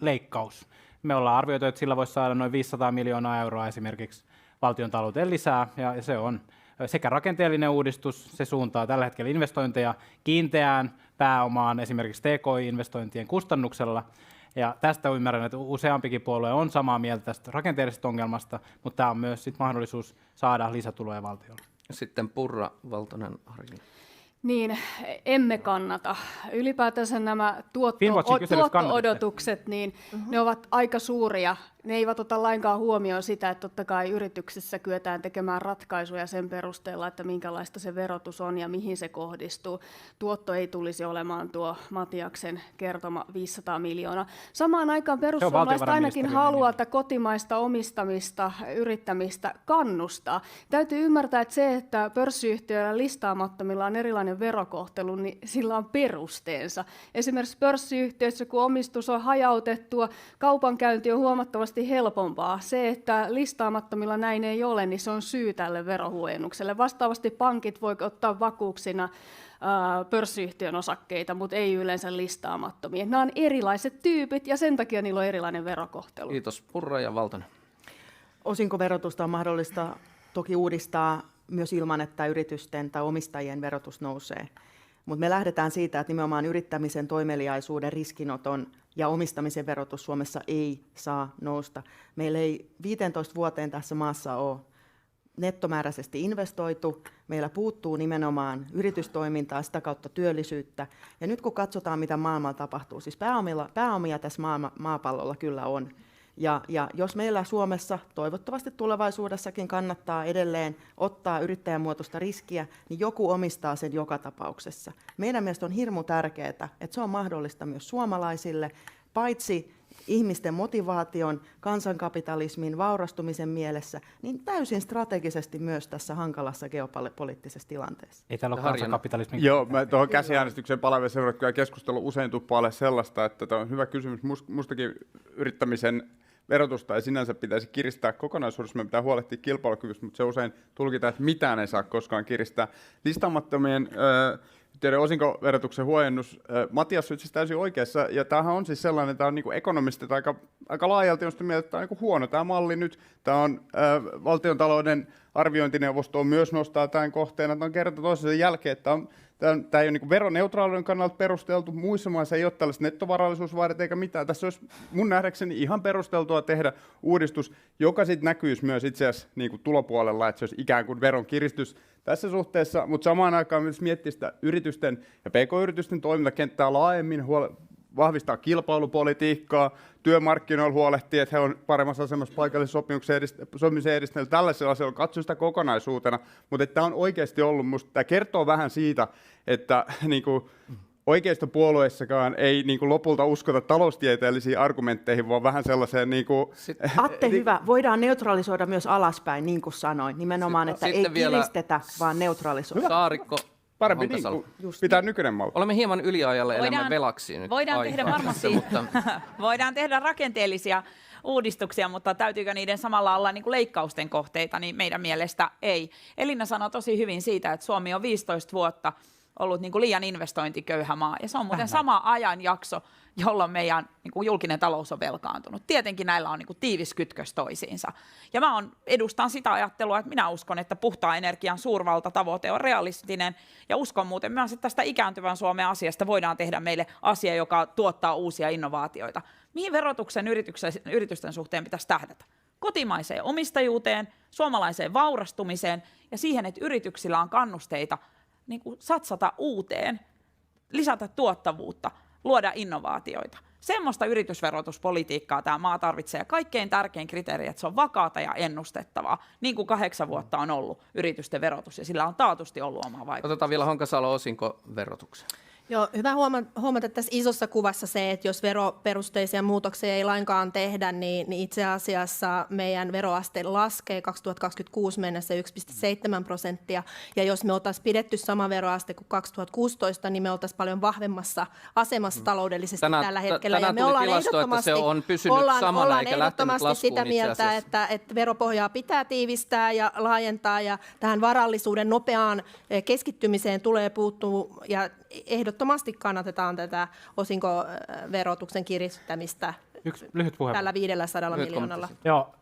leikkaus. Me ollaan arvioitu, että sillä voisi saada noin 500 miljoonaa euroa esimerkiksi valtion talouteen lisää, ja se on sekä rakenteellinen uudistus, se suuntaa tällä hetkellä investointeja kiinteään pääomaan esimerkiksi TKI-investointien kustannuksella, ja tästä ymmärrän, että useampikin puolue on samaa mieltä tästä rakenteellisesta ongelmasta, mutta tämä on myös sit mahdollisuus saada lisätuloja valtiolle. Sitten Purra, Valtonen, Harju. Niin, emme kannata. Ylipäätänsä nämä tuotto-odotukset, niin ne ovat aika suuria. Ne eivät ota lainkaan huomioon sitä, että totta kai yrityksessä kyetään tekemään ratkaisuja sen perusteella, että minkälaista se verotus on ja mihin se kohdistuu. Tuotto ei tulisi olemaan tuo Matiaksen kertoma 500 miljoonaa. Samaan aikaan perussuomalaiset ainakin haluaa, että kotimaista omistamista, yrittämistä kannustaa. Täytyy ymmärtää, että se, että pörssiyhtiöillä listaamattomilla on erilainen verokohtelu, niin sillä on perusteensa. Esimerkiksi pörssiyhtiöissä, kun omistus on hajautettua, kaupankäynti on huomattavasti helpompaa. Se, että listaamattomilla näin ei ole, niin se on syy tälle verohuojennukselle. Vastaavasti pankit voivat ottaa vakuuksina pörssiyhtiön osakkeita, mutta ei yleensä listaamattomia. Nämä on erilaiset tyypit ja sen takia niillä on erilainen verokohtelu. Kiitos. Purra ja Valtonen. Osinkoverotusta on mahdollista toki uudistaa myös ilman, että yritysten tai omistajien verotus nousee. Mutta me lähdetään siitä, että nimenomaan yrittämisen, toimeliaisuuden, riskinoton ja omistamisen verotus Suomessa ei saa nousta. Meillä ei 15 vuoteen tässä maassa ole nettomääräisesti investoitu. Meillä puuttuu nimenomaan yritystoimintaa, sitä kautta työllisyyttä. Ja nyt kun katsotaan, mitä maailmalla tapahtuu, siis pääomia tässä maapallolla kyllä on. Ja jos meillä Suomessa toivottavasti tulevaisuudessakin kannattaa edelleen ottaa yrittäjämuotoista riskiä, niin joku omistaa sen joka tapauksessa. Meidän mielestä on hirmu tärkeää, että se on mahdollista myös suomalaisille, paitsi ihmisten motivaation, kansankapitalismin, vaurastumisen mielessä, niin täysin strategisesti myös tässä hankalassa geopoliittisessa tilanteessa. Ei täällä ole kansankapitalismin. Joo, mä tuohon käsiäänestykseen palaan sen, että keskustelu usein tuppaa ole sellaista, että tämä on hyvä kysymys. Mustakin yrittämisen verotusta ei sinänsä pitäisi kiristää kokonaisuudessa, me pitää huolehtia kilpailukyvystä, mutta se usein tulkitaan, että mitään ei saa koskaan kiristää. Listaamattomien yhtiöiden osinkoverotuksen huojennus. Matias on siis täysin oikeassa, ja tämähän on siis sellainen, tämä on niin ekonomistit aika laajalti on sitä mieltä, että tämä on niin huono tämä malli nyt. Tämä on valtiontalouden arviointineuvosto on myös nostaa tämän kohteena, tämä on kerta toisensa jälkeen, että tämä ei ole niin veroneutraalisuuden kannalta perusteltu. Muissa maissa ei ole tällaista nettovarallisuusvaadetta eikä mitään. Tässä olisi mun nähdäkseni ihan perusteltua tehdä uudistus, joka sitten näkyisi myös itse asiassa niin tulopuolella, että se olisi ikään kuin veronkiristys tässä suhteessa, mutta samaan aikaan myös miettiä sitä yritysten ja pk-yritysten toimintakenttää laajemmin, vahvistaa kilpailupolitiikkaa, työmarkkinoilla huolehtii, että he on paremmassa asemassa paikallisen sopimisen edistäjillä, tällaisella asioilla katsoa sitä kokonaisuutena, mutta tämä on oikeasti ollut, musta tämä kertoo vähän siitä, että niinku, oikeistopuolueissakaan ei niinku lopulta uskota taloustieteellisiin argumentteihin, vaan vähän sellaiseen... Niinku, Atte, hyvä. Voidaan neutralisoida myös alaspäin, niin kuin sanoin. Nimenomaan, että ei kiristetä, vaan neutralisoida. Saarikko. Parempi niin kuin pitää nykyinen malli. Olemme hieman yliajalle enemmän velaksi nyt. Voidaan tehdä varmasti, voidaan tehdä rakenteellisia uudistuksia, mutta täytyykö niiden samalla olla niin kuin leikkausten kohteita, niin meidän mielestä ei. Elina sanoi tosi hyvin siitä, että Suomi on 15 vuotta ollut niin kuin liian investointiköyhä maa, ja se on muuten sama ajanjakso, jolloin meidän niin kuin julkinen talous on velkaantunut. Tietenkin näillä on niin kuin tiivis kytkös toisiinsa. Ja mä edustan sitä ajattelua, että minä uskon, että puhtaan energian suurvaltatavoite on realistinen, ja uskon muuten myös, että tästä ikääntyvän Suomen asiasta voidaan tehdä meille asia, joka tuottaa uusia innovaatioita. Mihin verotuksen yritysten suhteen pitäisi tähdätä? Kotimaiseen omistajuuteen, suomalaiseen vaurastumiseen ja siihen, että yrityksillä on kannusteita niin kuin satsata uuteen, lisätä tuottavuutta, luoda innovaatioita. Semmoista yritysverotuspolitiikkaa tämä maa tarvitsee. Ja kaikkein tärkein kriteeri, että se on vakaata ja ennustettavaa, niin kuin 8 vuotta on ollut yritysten verotus, ja sillä on taatusti ollut oma vaikutus. Otetaan vielä Honkasalo osinkoverotuksen. Joo, hyvä huomata tässä isossa kuvassa se, että jos veroperusteisia muutoksia ei lainkaan tehdä, niin itse asiassa meidän veroaste laskee 2026 mennessä 1,7%. Ja jos me oltaisiin pidetty sama veroaste kuin 2016, niin me oltaisiin paljon vahvemmassa asemassa taloudellisesti tällä hetkellä. Tänään tuli tilasto, että se on pysynyt samana eikä lähtenyt laskuun sitä mieltä, että veropohjaa pitää tiivistää ja laajentaa, ja tähän varallisuuden nopeaan keskittymiseen tulee puuttua, ja ehdottomasti kannatetaan tätä osinkoverotuksen kiristämistä Yksi lyhyt puheenvuoro. tällä 500 miljoonalla. Joo.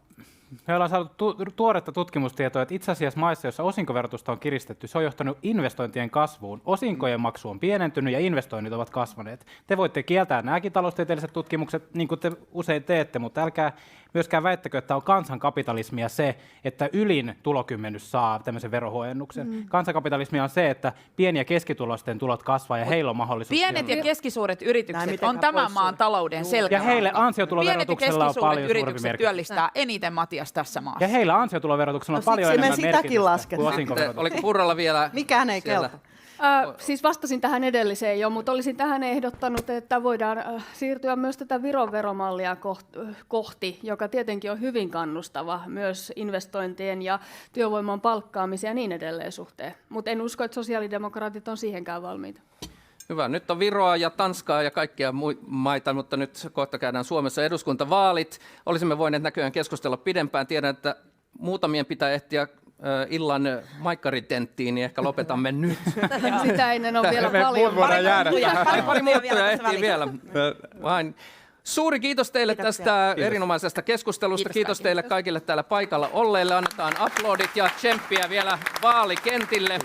Me ollaan saatu tuoretta tutkimustietoa, että itse asiassa maissa, joissa osinkoverotusta on kiristetty, se on johtanut investointien kasvuun. Osinkojen maksu on pienentynyt ja investoinnit ovat kasvaneet. Te voitte kieltää nämäkin taloustieteelliset tutkimukset, niin kuin te usein teette, mutta älkää myöskään väittäkö, että on kansankapitalismia se, että ylin tulokymmenys saa tämmöisen verohuojennuksen. Kansankapitalismia on se, että pieni- ja keskituloisten tulot kasvaa ja heillä on mahdollisuus. Pienet ja keskisuuret yritykset on tämän maan talouden selkä. Ja heille ansiotuloverotuksella on paljon suurempi merkitys. Työllistää eniten Matias tässä maassa. Ja heillä ansiotuloverotuksella on paljon enemmän merkitystä kuin osinkoverotuksella. Oliko Purralla vielä? Mikään ei kelta. Siis vastasin tähän edelliseen jo, mutta olisin tähän ehdottanut, että voidaan siirtyä myös tätä Viron veromallia kohti, joka tietenkin on hyvin kannustava myös investointien ja työvoiman palkkaamisen ja niin edelleen suhteen. Mutta en usko, että sosiaalidemokraatit on siihenkään valmiita. Hyvä. Nyt on Viroa ja Tanskaa ja kaikkia maita, mutta nyt kohta käydään Suomessa eduskuntavaalit. Olisimme voineet näköjään keskustella pidempään. Tiedän, että muutamien pitää ehtiä illan maikkaritenttiin, niin ehkä lopetamme nyt. Sitä ennen on vielä paljon. Pari muuttuja ehtii vielä. Vain. Suuri kiitos teille tästä erinomaisesta keskustelusta. Kiitos teille kaikille täällä paikalla olleille. Annetaan aplodit ja tsemppiä vielä vaalikentille.